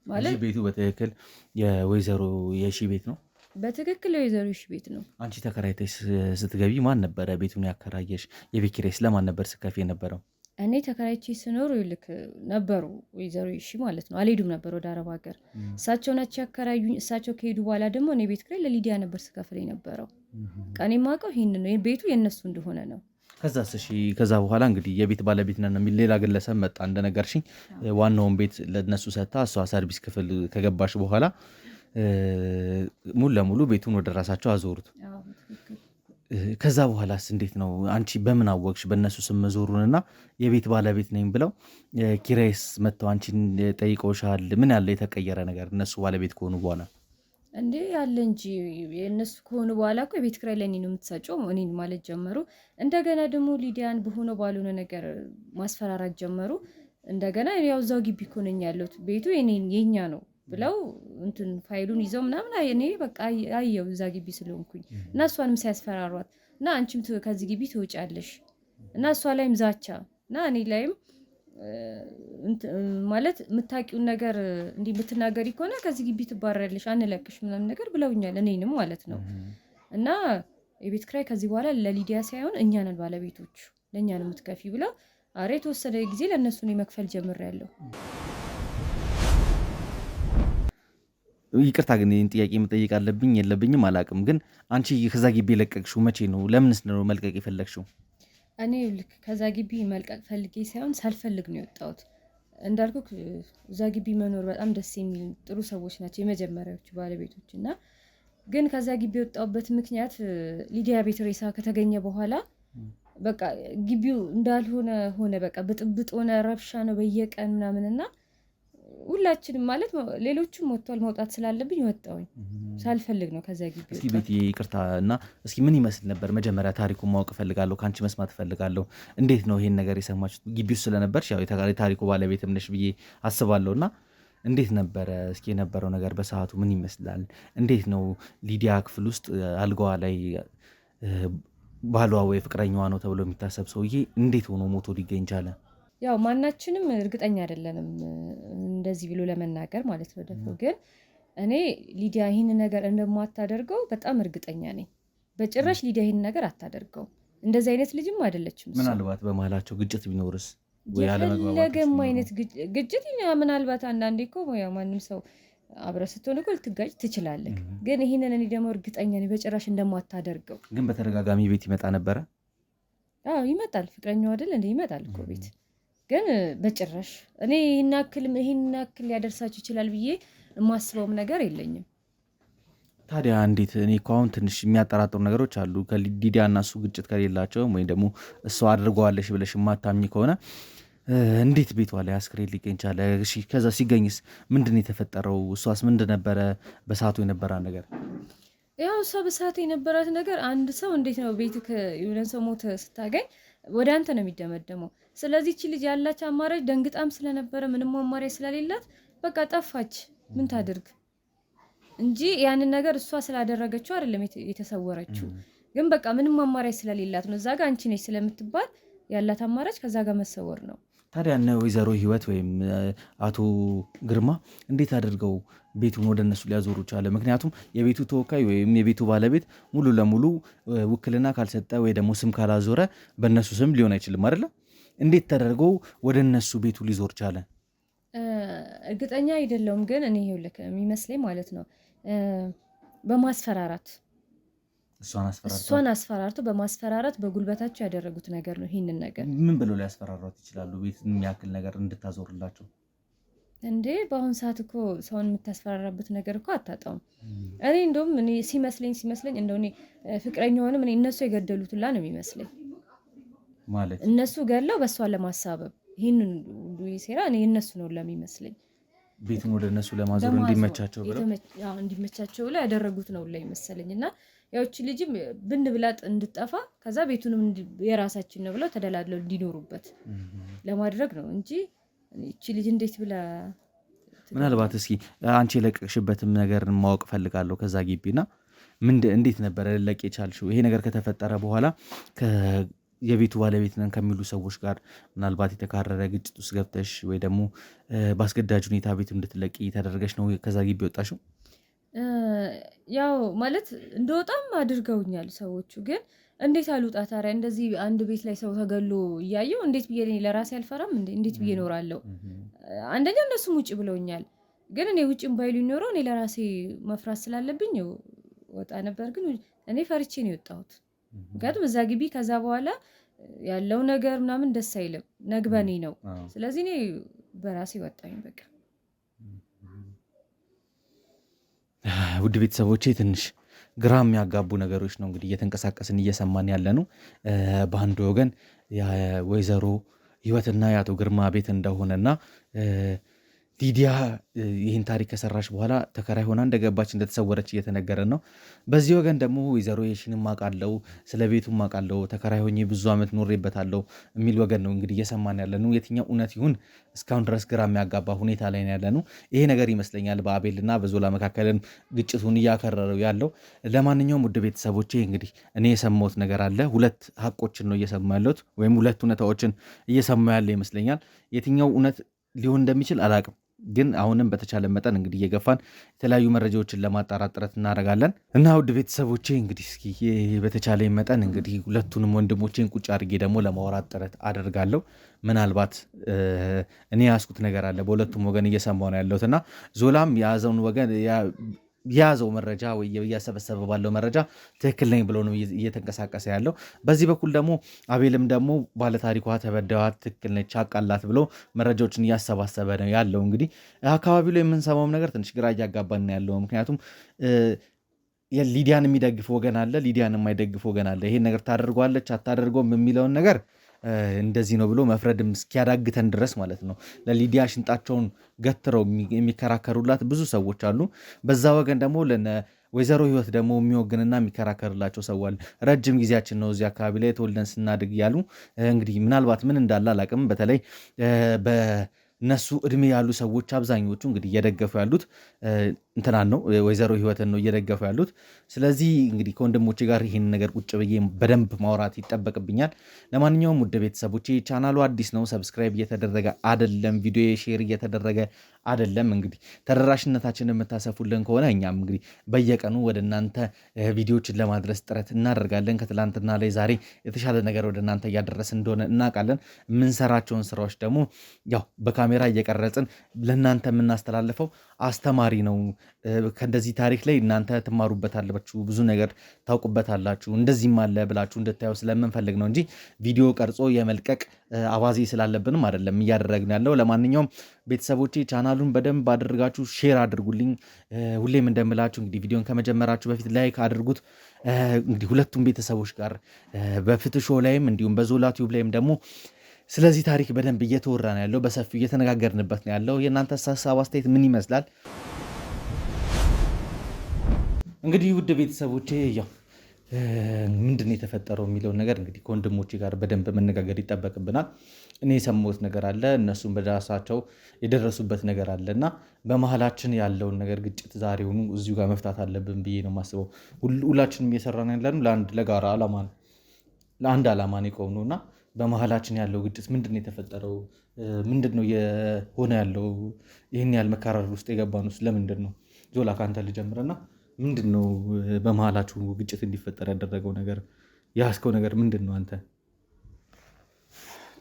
ማለት ቤቱ በትክክል የወይዘሮ የሺ ቤት ነው። በትክክል የወይዘሮ የሺ ቤት ነው። አንቺ ተከራይተሽ ስትገቢ ማን ነበረ ቤቱን ያከራየሽ? የቤት ኪራይስ ለማን ነበር ስከፊ የነበረው? እኔ ተከራይቼ ስኖር ይልክ ነበሩ ወይዘሮ የሺ ማለት ነው። አልሄዱም ነበር ወደ አረብ ሀገር፣ እሳቸው ናቸው ያከራዩኝ። እሳቸው ከሄዱ በኋላ ደግሞ እኔ ቤት ኪራይ ለሊዲያ ነበር ስከፍል የነበረው። ቀኔ የማውቀው ይሄንን ነው፣ ቤቱ የነሱ እንደሆነ ነው። ከዛስ? እሺ ከዛ በኋላ እንግዲህ የቤት ባለቤት ነን የሚል ሌላ ግለሰብ መጣ እንደነገርሽኝ። ዋናውን ቤት ለነሱ ሰጥታ እሷ ሰርቪስ ክፍል ከገባሽ በኋላ ሙሉ ለሙሉ ቤቱን ወደ ራሳቸው አዞሩት። ከዛ በኋላስ እንዴት ነው? አንቺ በምን አወቅሽ በእነሱ ስም መዞሩንና የቤት ባለቤት ነኝ ብለው ኪራይስ መጥተው አንቺን ጠይቀውሻል? ምን ያለ የተቀየረ ነገር እነሱ ባለቤት ከሆኑ በኋላ? እንዴ ያለ እንጂ የእነሱ ከሆኑ በኋላ እኮ የቤት ኪራይ ለእኔ ነው የምትሰጪው እኔን ማለት ጀመሩ። እንደገና ደግሞ ሊዲያን በሆነ ባልሆነ ነገር ማስፈራራት ጀመሩ። እንደገና ያው እዛው ግቢ እኮ ነኝ ያለሁት ቤቱ የኛ ነው ብለው እንትን ፋይሉን ይዘው ምናምን እኔ በቃ አየው እዛ ግቢ ስለሆንኩኝ እና እሷንም ሲያስፈራሯት እና አንቺም ከዚህ ግቢ ትወጫለሽ እና እሷ ላይም ዛቻ እና እኔ ላይም ማለት የምታውቂውን ነገር እንዲህ ብትናገሪ ከሆነ ከዚህ ግቢ ትባረሪያለሽ አንለቅሽ ምናምን ነገር ብለውኛል እኔንም ማለት ነው። እና የቤት ኪራይ ከዚህ በኋላ ለሊዲያ ሳይሆን እኛ ነን ባለቤቶቹ ለእኛ ነው የምትከፊ ብለው አሬ የተወሰደ ጊዜ ለእነሱ ነው መክፈል ጀምሬያለሁ። ይቅርታ ግን ይህን ጥያቄ መጠየቅ አለብኝ የለብኝም አላውቅም፣ ግን አንቺ ከዛ ግቢ የለቀቅሽው መቼ ነው? ለምንስ ነው መልቀቅ የፈለግሽው? እኔ ልክ ከዛ ግቢ መልቀቅ ፈልጌ ሳይሆን ሳልፈልግ ነው የወጣሁት። እንዳልኩ እዛ ግቢ መኖር በጣም ደስ የሚል ጥሩ ሰዎች ናቸው የመጀመሪያዎቹ ባለቤቶች እና ግን ከዛ ግቢ የወጣሁበት ምክንያት ሊዲያ ቤት ሬሳ ከተገኘ በኋላ በቃ ግቢው እንዳልሆነ ሆነ። በቃ ብጥብጥ ሆነ፣ ረብሻ ነው በየቀን ምናምንና ሁላችንም ማለት ሌሎቹም ወጥቷል መውጣት ስላለብኝ ወጣሁኝ። ሳልፈልግ ነው ከዛ ግቢ። እስኪ ቤት ይቅርታ እና እስኪ ምን ይመስል ነበር መጀመሪያ ታሪኩን ማወቅ ፈልጋለሁ፣ ካንቺ መስማት ፈልጋለሁ። እንዴት ነው ይሄን ነገር የሰማችሁት? ግቢ ውስጥ ስለነበርሽ ያው የታሪኩ ባለቤትም ነሽ ብዬ አስባለሁና እንዴት ነበረ? እስኪ የነበረው ነገር በሰዓቱ ምን ይመስላል? እንዴት ነው ሊዲያ ክፍል ውስጥ አልጋዋ ላይ ባሏ ወይ ፍቅረኛዋ ነው ተብሎ የሚታሰብ ሰውዬ እንዴት ሆኖ ሞቶ ሊገኝ ቻለ? ያው ማናችንም እርግጠኛ አይደለንም እንደዚህ ብሎ ለመናገር ማለት ነው። ደግሞ ግን እኔ ሊዲያ ይህን ነገር እንደማታደርገው በጣም እርግጠኛ ነኝ። በጭራሽ ሊዲያ ይህን ነገር አታደርገው። እንደዚህ አይነት ልጅም አይደለችም። ምናልባት በመሀላቸው ግጭት ቢኖርስ? የፈለገም አይነት ግጭት ምናልባት አንዳንዴ እኮ ያው ማንም ሰው አብረህ ስትሆን እኮ ልትጋጭ ትችላለህ። ግን ይህንን እኔ ደግሞ እርግጠኛ ነኝ በጭራሽ እንደማታደርገው። ግን በተደጋጋሚ ቤት ይመጣ ነበረ? አዎ ይመጣል። ፍቅረኛው አይደል እንደ ይመጣል እኮ ቤት። ግን በጭራሽ እኔ ይህን ያክል ሊያደርሳችሁ ይችላል ብዬ የማስበውም ነገር የለኝም። ታዲያ እንዴት? እኔ እኮ አሁን ትንሽ የሚያጠራጥሩ ነገሮች አሉ። ከሊዲያ እና እሱ ግጭት ከሌላቸውም ወይም ደግሞ እሷ አድርገዋለሽ ብለሽ የማታምኝ ከሆነ እንዴት ቤቷ ላይ አስክሬን ሊገኝ ቻለ? እሺ ከዛ ሲገኝስ ምንድን የተፈጠረው? እሷስ ምንድን ነበረ በሰዓቱ የነበራት ነገር? ያው እሷ በሰዓቱ የነበራት ነገር አንድ ሰው እንዴት ነው ቤት የሆነ ሰው ሞተ ስታገኝ ወደ አንተ ነው የሚደመደመው። ስለዚህ እቺ ልጅ ያላች አማራጭ ደንግጣም ስለነበረ ምንም አማራጭ ስለሌላት በቃ ጠፋች። ምን ታድርግ እንጂ ያንን ነገር እሷ ስላደረገችው አይደለም የተሰወረችው። ግን በቃ ምንም አማራጭ ስለሌላት ነው። እዛ ጋር አንቺ ነሽ ስለምትባል ያላት አማራጭ ከዛ ጋር መሰወር ነው። ታዲያ እነ ወይዘሮ ህይወት ወይም አቶ ግርማ እንዴት አድርገው ቤቱን ወደ እነሱ ሊያዞሩ ቻለ? ምክንያቱም የቤቱ ተወካይ ወይም የቤቱ ባለቤት ሙሉ ለሙሉ ውክልና ካልሰጠ ወይ ደግሞ ስም ካላዞረ በእነሱ ስም ሊሆን አይችልም አይደለ? እንዴት ተደርገው ወደ እነሱ ቤቱ ሊዞር ቻለ? እርግጠኛ አይደለሁም፣ ግን እኔ ይኸውልህ የሚመስለኝ ማለት ነው በማስፈራራት እሷን አስፈራርቶ በማስፈራራት በጉልበታቸው ያደረጉት ነገር ነው። ይህንን ነገር ምን ብለው ሊያስፈራሯት ይችላሉ? ቤት የሚያክል ነገር እንድታዞርላቸው እንዴ? በአሁን ሰዓት እኮ ሰውን የምታስፈራራበት ነገር እኮ አታጣውም። እኔ እንደውም እኔ ሲመስለኝ እንደው እኔ ፍቅረኛውንም እኔ እነሱ የገደሉትላ ነው የሚመስለኝ። ማለት እነሱ ገድለው በእሷን ለማሳበብ ይህንን ሴራ እኔ እነሱ ነው ለሚመስለኝ። ቤቱን ወደ እነሱ ለማዞር እንዲመቻቸው ብለው ያደረጉት ነው ላይ መሰለኝ። እና ያውቺ ልጅም ብን ብላጥ እንድጠፋ ከዛ ቤቱንም የራሳችን ነው ብለው ተደላድለው እንዲኖሩበት ለማድረግ ነው እንጂ እቺ ልጅ እንዴት ብላ ምናልባት እስኪ አንቺ የለቀቅሽበትም ነገር ማወቅ ፈልጋለሁ ከዛ ግቢና እንዴት ነበረ ለለቅ የቻልሽው? ይሄ ነገር ከተፈጠረ በኋላ የቤቱ ባለቤት ነን ከሚሉ ሰዎች ጋር ምናልባት የተካረረ ግጭት ውስጥ ገብተሽ ወይ ደግሞ በአስገዳጅ ሁኔታ ቤቱ እንድትለቂ ተደረገሽ ነው ከዛ ግቢ ወጣሽው? ያው ማለት እንደወጣም አድርገውኛል ሰዎቹ። ግን እንዴት አልውጣ ታዲያ? እንደዚህ አንድ ቤት ላይ ሰው ተገሎ እያየው እንዴት ብዬ ለራሴ አልፈራም? እንዴት ብዬ እኖራለሁ? አንደኛ እነሱም ውጭ ብለውኛል። ግን እኔ ውጭም ባይሉ ይኖረው እኔ ለራሴ መፍራት ስላለብኝ ወጣ ነበር። ግን እኔ ፈርቼ ነው የወጣሁት። ምክንያቱም እዛ ግቢ ከዛ በኋላ ያለው ነገር ምናምን ደስ አይልም። ነግበኔ ነው። ስለዚህ እኔ በራሴ ወጣኝ በቃ። ውድ ቤተሰቦቼ ትንሽ ግራ የሚያጋቡ ነገሮች ነው እንግዲህ እየተንቀሳቀስን እየሰማን ያለ ነው። በአንድ ወገን የወይዘሮ ህይወትና የአቶ ግርማ ቤት እንደሆነና ሊዲያ ይህን ታሪክ ከሰራች በኋላ ተከራይ ሆና እንደገባች እንደተሰወረች እየተነገረ ነው። በዚህ ወገን ደግሞ ወይዘሮ የሺንም አውቃለሁ፣ ስለ ቤቱም አውቃለሁ፣ ተከራይ ሆኜ ብዙ ዓመት ኖሬበታለሁ የሚል ወገን ነው እንግዲህ እየሰማን ያለ ነው። የትኛው እውነት ይሁን እስካሁን ድረስ ግራ የሚያጋባ ሁኔታ ላይ ያለ ነው። ይሄ ነገር ይመስለኛል በአቤልና በዞላ መካከልን ግጭቱን እያከረረው ያለው። ለማንኛውም ውድ ቤተሰቦቼ እንግዲህ እኔ የሰማሁት ነገር አለ። ሁለት ሀቆችን ነው እየሰማ ያለሁት፣ ወይም ሁለት እውነታዎችን እየሰማ ያለ ይመስለኛል። የትኛው እውነት ሊሆን እንደሚችል አላቅም፣ ግን አሁንም በተቻለ መጠን እንግዲህ እየገፋን የተለያዩ መረጃዎችን ለማጣራት ጥረት እናደርጋለን እና ውድ ቤተሰቦቼ እንግዲህ እስኪ በተቻለ መጠን እንግዲህ ሁለቱንም ወንድሞቼን ቁጭ አድርጌ ደግሞ ለማውራት ጥረት አደርጋለሁ። ምናልባት እኔ ያስኩት ነገር አለ በሁለቱም ወገን እየሰማሁ ነው ያለሁት እና ዞላም የያዘውን ወገን የያዘው መረጃ ወይ እያሰበሰበ ባለው መረጃ ትክክል ነኝ ብሎ ነው እየተንቀሳቀሰ ያለው። በዚህ በኩል ደግሞ አቤልም ደግሞ ባለታሪኳ ተበዳዋ ትክክል ነች አቃላት ብሎ መረጃዎችን እያሰባሰበ ነው ያለው። እንግዲህ አካባቢው ላይ የምንሰማውም ነገር ትንሽ ግራ እያጋባን ያለው፣ ምክንያቱም ሊዲያን የሚደግፍ ወገን አለ፣ ሊዲያን የማይደግፍ ወገን አለ። ይሄን ነገር ታደርጓለች አታደርገውም የሚለውን ነገር እንደዚህ ነው ብሎ መፍረድም እስኪያዳግተን ድረስ ማለት ነው። ለሊዲያ ሽንጣቸውን ገትረው የሚከራከሩላት ብዙ ሰዎች አሉ። በዛ ወገን ደግሞ ወይዘሮ ህይወት ደግሞ የሚወግንና የሚከራከርላቸው ሰው አለ። ረጅም ጊዜያችን ነው እዚህ አካባቢ ላይ ተወልደን ስናድግ ያሉ እንግዲህ ምናልባት ምን እንዳለ አላቅም። በተለይ በነሱ እድሜ ያሉ ሰዎች አብዛኞቹ እንግዲህ እየደገፉ ያሉት እንትናን ነው፣ ወይዘሮ ህይወትን ነው እየደገፉ ያሉት። ስለዚህ እንግዲህ ከወንድሞቼ ጋር ይህን ነገር ቁጭ ብዬ በደንብ ማውራት ይጠበቅብኛል። ለማንኛውም ውድ ቤተሰቦቼ ቻናሉ አዲስ ነው፣ ሰብስክራይብ እየተደረገ አደለም፣ ቪዲዮ ሼር እየተደረገ አደለም። እንግዲህ ተደራሽነታችንን የምታሰፉልን ከሆነ እኛም እንግዲህ በየቀኑ ወደ እናንተ ቪዲዮችን ለማድረስ ጥረት እናደርጋለን። ከትላንትና ላይ ዛሬ የተሻለ ነገር ወደ እናንተ እያደረስን እንደሆነ እናውቃለን። የምንሰራቸውን ስራዎች ደግሞ ያው በካሜራ እየቀረጽን ለእናንተ የምናስተላልፈው አስተማሪ ነው። ከእንደዚህ ታሪክ ላይ እናንተ ትማሩበታላችሁ፣ ብዙ ነገር ታውቁበታላችሁ፣ እንደዚህም አለ ብላችሁ እንድታዩ ስለምንፈልግ ነው እንጂ ቪዲዮ ቀርጾ የመልቀቅ አባዜ ስላለብንም አይደለም እያደረግን ያለው። ለማንኛውም ቤተሰቦቼ ቻናሉን በደንብ አድርጋችሁ ሼር አድርጉልኝ። ሁሌም እንደምላችሁ እንግዲህ ቪዲዮን ከመጀመራችሁ በፊት ላይክ አድርጉት። እንግዲህ ሁለቱም ቤተሰቦች ጋር በፍትህ ሾው ላይም እንዲሁም በዞላ ቲዩብ ላይም ደግሞ ስለዚህ ታሪክ በደንብ እየተወራ ነው ያለው፣ በሰፊው እየተነጋገርንበት ነው ያለው። የእናንተ ሀሳብ አስተያየት ምን ይመስላል? እንግዲህ ውድ ቤተሰቦቼ ያው ምንድን ነው የተፈጠረው የሚለውን ነገር እንግዲህ ከወንድሞቼ ጋር በደንብ መነጋገር ይጠበቅብናል። እኔ የሰማሁት ነገር አለ፣ እነሱም በራሳቸው የደረሱበት ነገር አለ እና በመሀላችን ያለውን ነገር ግጭት ዛሬውኑ እዚሁ ጋር መፍታት አለብን ብዬ ነው የማስበው። ሁላችንም እየሰራን ያለነው ለአንድ ለጋራ ዓላማ ነው፣ ለአንድ ዓላማ ነው የቆምነው እና በመሀላችን ያለው ግጭት ምንድን ነው የተፈጠረው? ምንድን ነው የሆነ ያለው? ይህን ያህል መካረር ውስጥ የገባነው ስለምንድን ነው? ዞላ ከአንተ ልጀምርና ምንድን ነው በመሀላችሁ ግጭት እንዲፈጠር ያደረገው ነገር? ያስከው ነገር ምንድን ነው? አንተ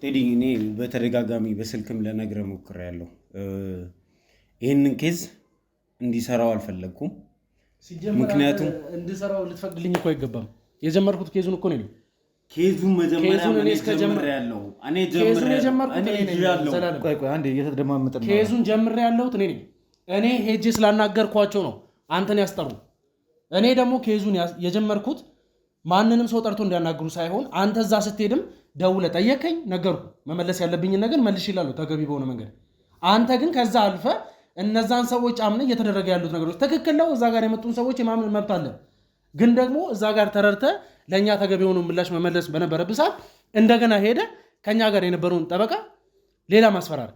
ቴዲ፣ እኔ በተደጋጋሚ በስልክም ለነግረህ ሞክሬያለሁ። ይህንን ኬዝ እንዲሰራው አልፈለግኩም። ምክንያቱም እንድሰራው ልትፈቅድልኝ እኮ አይገባም። የጀመርኩት ኬዙን እኮ ነው። ኬዙን መጀመሪያ ጀምሬያለሁ። ኬዙን ጀምሬያለሁ። እኔ ሄጄ ስላናገርኳቸው ነው አንተን ያስጠሩ። እኔ ደግሞ ኬዙን የጀመርኩት ማንንም ሰው ጠርቶ እንዲያናግሩ ሳይሆን አንተ እዛ ስትሄድም ደውለህ ጠየቀኝ፣ ነገርኩ። መመለስ ያለብኝን ነገር መልሽ ይላሉ ተገቢ በሆነ መንገድ። አንተ ግን ከዛ አልፈ እነዛን ሰዎች አምነህ እየተደረገ ያሉት ነገሮች ትክክል ነው። እዛ ጋር የመጡን ሰዎች የማመን መብት አለ። ግን ደግሞ እዛ ጋር ተረድተ ለእኛ ተገቢ የሆኑ ምላሽ መመለስ በነበረብህ ሰዓት እንደገና ሄደ ከኛ ጋር የነበረውን ጠበቃ ሌላ ማስፈራር።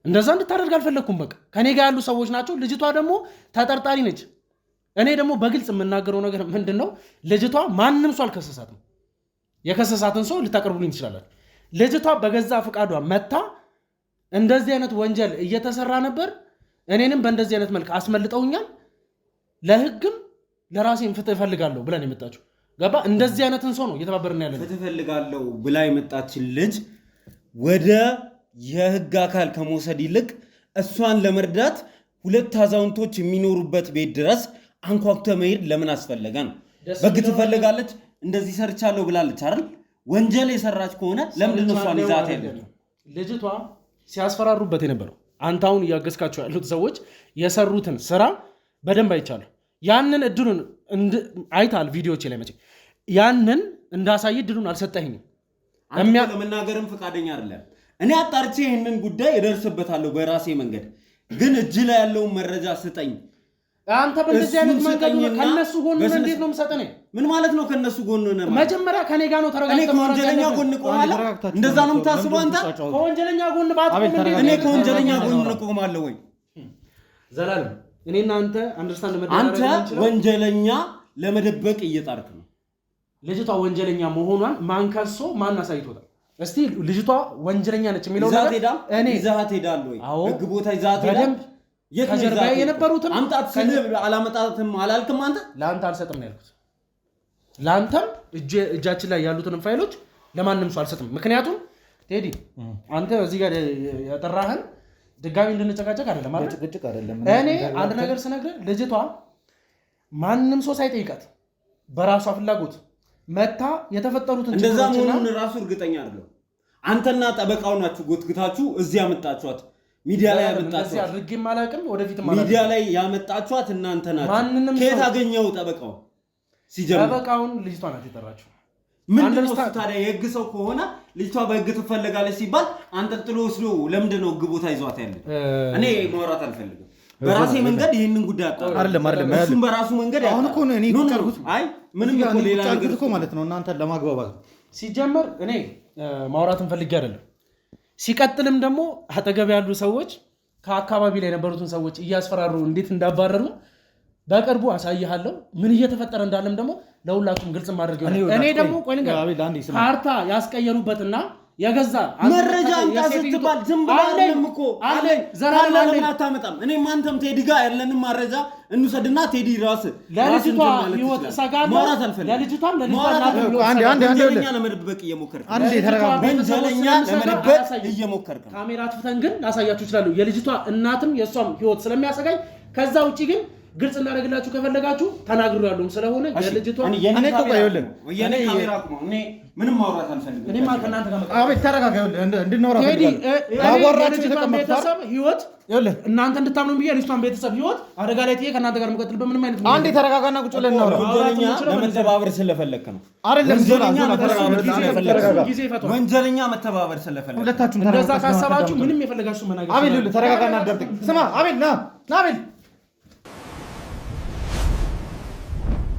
እንደዛ እንድታደርግ አልፈለግኩም። በቃ ከኔ ጋር ያሉ ሰዎች ናቸው። ልጅቷ ደግሞ ተጠርጣሪ ነች። እኔ ደግሞ በግልጽ የምናገረው ነገር ምንድን ነው፣ ልጅቷ ማንም ሰው አልከሰሳትም። የከሰሳትን ሰው ልታቀርቡልኝ ትችላላችሁ። ልጅቷ በገዛ ፈቃዷ መታ እንደዚህ አይነት ወንጀል እየተሰራ ነበር፣ እኔንም በእንደዚህ አይነት መልክ አስመልጠውኛል፣ ለህግም ለራሴም ፍትህ እፈልጋለሁ ብለን የመጣችው ገባ። እንደዚህ አይነትን ሰው ነው እየተባበርን ያለን። ፍትህ እፈልጋለሁ ብላ የመጣችን ልጅ ወደ የህግ አካል ከመውሰድ ይልቅ እሷን ለመርዳት ሁለት አዛውንቶች የሚኖሩበት ቤት ድረስ አንኳኩተ መሄድ ለምን አስፈለገ ነው? በግ ትፈልጋለች፣ እንደዚህ ሰርቻለሁ ብላለች አይደል? ወንጀል የሰራች ከሆነ ለምንድን ነው እሷን ይዛት ያለችው? ልጅቷ ሲያስፈራሩበት የነበረው አንተ አሁን እያገዝካቸው ያሉት ሰዎች የሰሩትን ስራ በደንብ አይቻለሁ። ያንን እድሉን አይታል ቪዲዮዎች ላይ መቼ ያንን እንዳሳይ እድሉን አልሰጠኸኝም። ለመናገርም ፈቃደኛ አይደለም። እኔ አጣርቼ ይህንን ጉዳይ እደርስበታለሁ በራሴ መንገድ፣ ግን እጅ ላይ ያለውን መረጃ ስጠኝ። አንተ በእንደዚህ አይነት መንገድ ከነሱ ጎን እንዴት ነው የምሰጠኝ? ምን ማለት ነው ከነሱ ጎን ነው? መጀመሪያ ከኔ ጋር ነው ተረጋግተህ። እኔ ከወንጀለኛ ጎን ቆማለሁ? እንደዛ ነው የምታስበው አንተ? ከወንጀለኛ ጎን ባትቆም እንዴት? እኔ ከወንጀለኛ ጎን ቆማለሁ ወይ? ዘላለም እኔና አንተ አንደርስታንድ መደረግ አንተ ወንጀለኛ ለመደበቅ እየጣርክ ነው። ልጅቷ ወንጀለኛ መሆኗን ማን ከሶ ማን አሳይቶታል? እስቲ ልጅቷ ወንጀለኛ ነች የሚለው ነገር እኔ ይዛት ሄዳል ወይ? ህግ ቦታ ይዛት ሄዳል? ከጀርባ የነበሩትን አምጣት ስልህ አላመጣትም አላልክም አንተ? ለአንተ አልሰጥም ነው ያልኩት። ለአንተም እጃችን ላይ ያሉትን ፋይሎች ለማንም ሰው አልሰጥም። ምክንያቱም ቴዲ አንተ እዚህ ጋር ያጠራህን ድጋሚ እንድንጨቃጨቅ አይደለም ማለት ጭቅጭቅ አይደለም። እኔ አንድ ነገር ስነግርህ ልጅቷ ማንም ሰው ሳይጠይቃት በራሷ ፍላጎት መታ የተፈጠሩትን እንደዛ መሆኑን ራሱ እርግጠኛ አይደለም። አንተና ጠበቃው ናችሁ ጎትግታችሁ እዚህ ያመጣችኋት፣ ሚዲያ ላይ ያመጣችኋት። አድርጌም አላውቅም፣ ወደፊትም ሚዲያ ላይ ያመጣችኋት እናንተ ናችሁ። ከየት አገኘው ጠበቃው? ሲጀምር ጠበቃውን ልጅቷ ናት የጠራችው። ምንድን ነው ታዲያ? የህግ ሰው ከሆነ ልጅቷ በህግ ትፈለጋለች ሲባል አንጠልጥሎ ወስዶ ለምንድን ነው ህግ ቦታ ይዟት ያለ? እኔ ማውራት አልፈልግም። በራሴ መንገድ ይሄንን ጉዳይ አጣራ አይደለም እሱም በራሱ መንገድ አሁን እኮ ነው እኔ ቁጭልኩት። አይ ምንም እኮ ሌላ ነገር እኮ ማለት ነው እናንተ ለማግባባት ሲጀመር እኔ ማውራትን ፈልጌ አይደለም። ሲቀጥልም ደግሞ አጠገብ ያሉ ሰዎች ከአካባቢ ላይ የነበሩትን ሰዎች እያስፈራሩ እንዴት እንዳባረሩ በቅርቡ አሳይሃለሁ። ምን እየተፈጠረ እንዳለም ደግሞ ለሁላችሁም ግልጽ ማድረግ ይሆናል። እኔ ደግሞ ቆይ ንገር ካርታ ያስቀየሩበትና የገዛ መረጃ አንተ ስትባል ዝም ብለህ አይደለም እኮ አለኝ ዘራላ ለምን አታመጣም? እኔም አንተም ቴዲ ጋር ያለንን መረጃ እንውሰድና ቴዲ ራስ ለልጅቷ ህይወት ሰጋለ ለልጅቷም ወንጀለኛ ለመደበቅ እየሞከርክ አንዴ ተረጋጋ። ወንጀለኛ ለመደበቅ እየሞከርክ ካሜራ አጥፍተን ግን ላሳያችሁ ይችላል። የልጅቷ እናትም የሷም ህይወት ስለሚያሰጋኝ ከዛ ውጪ ግን ግልጽ እናደርግላችሁ ከፈለጋችሁ ተናግሩ ያሉም ስለሆነ የልጅቷ እኔ ካሜራ አቁመው እኔ ምንም ማውራት አልፈልግም። እኔ ማለት ከእናንተ ጋር አቤት ተረጋጋ። እንድናወራ አወራችሁ ቤተሰብ ህይወት እናንተ እንድታምኑ ብዬ ልጅቷን ቤተሰብ ህይወት አደጋ ላይ ጥዬ ከእናንተ ጋር መቀጥል በምንም አይነት አንዴ ተረጋጋና ቁጭ ብለን እናውራ። ወንጀለኛ ለመተባበር ስለፈለክ ነው አይደለም? ወንጀለኛ መተባበር ስለፈለክ ሁለታችሁም እንደዛ ካሰባችሁ ምንም የፈለጋችሁ መናገር። አቤል ተረጋጋና አዳምጥ። ስማ አቤል ና አቤል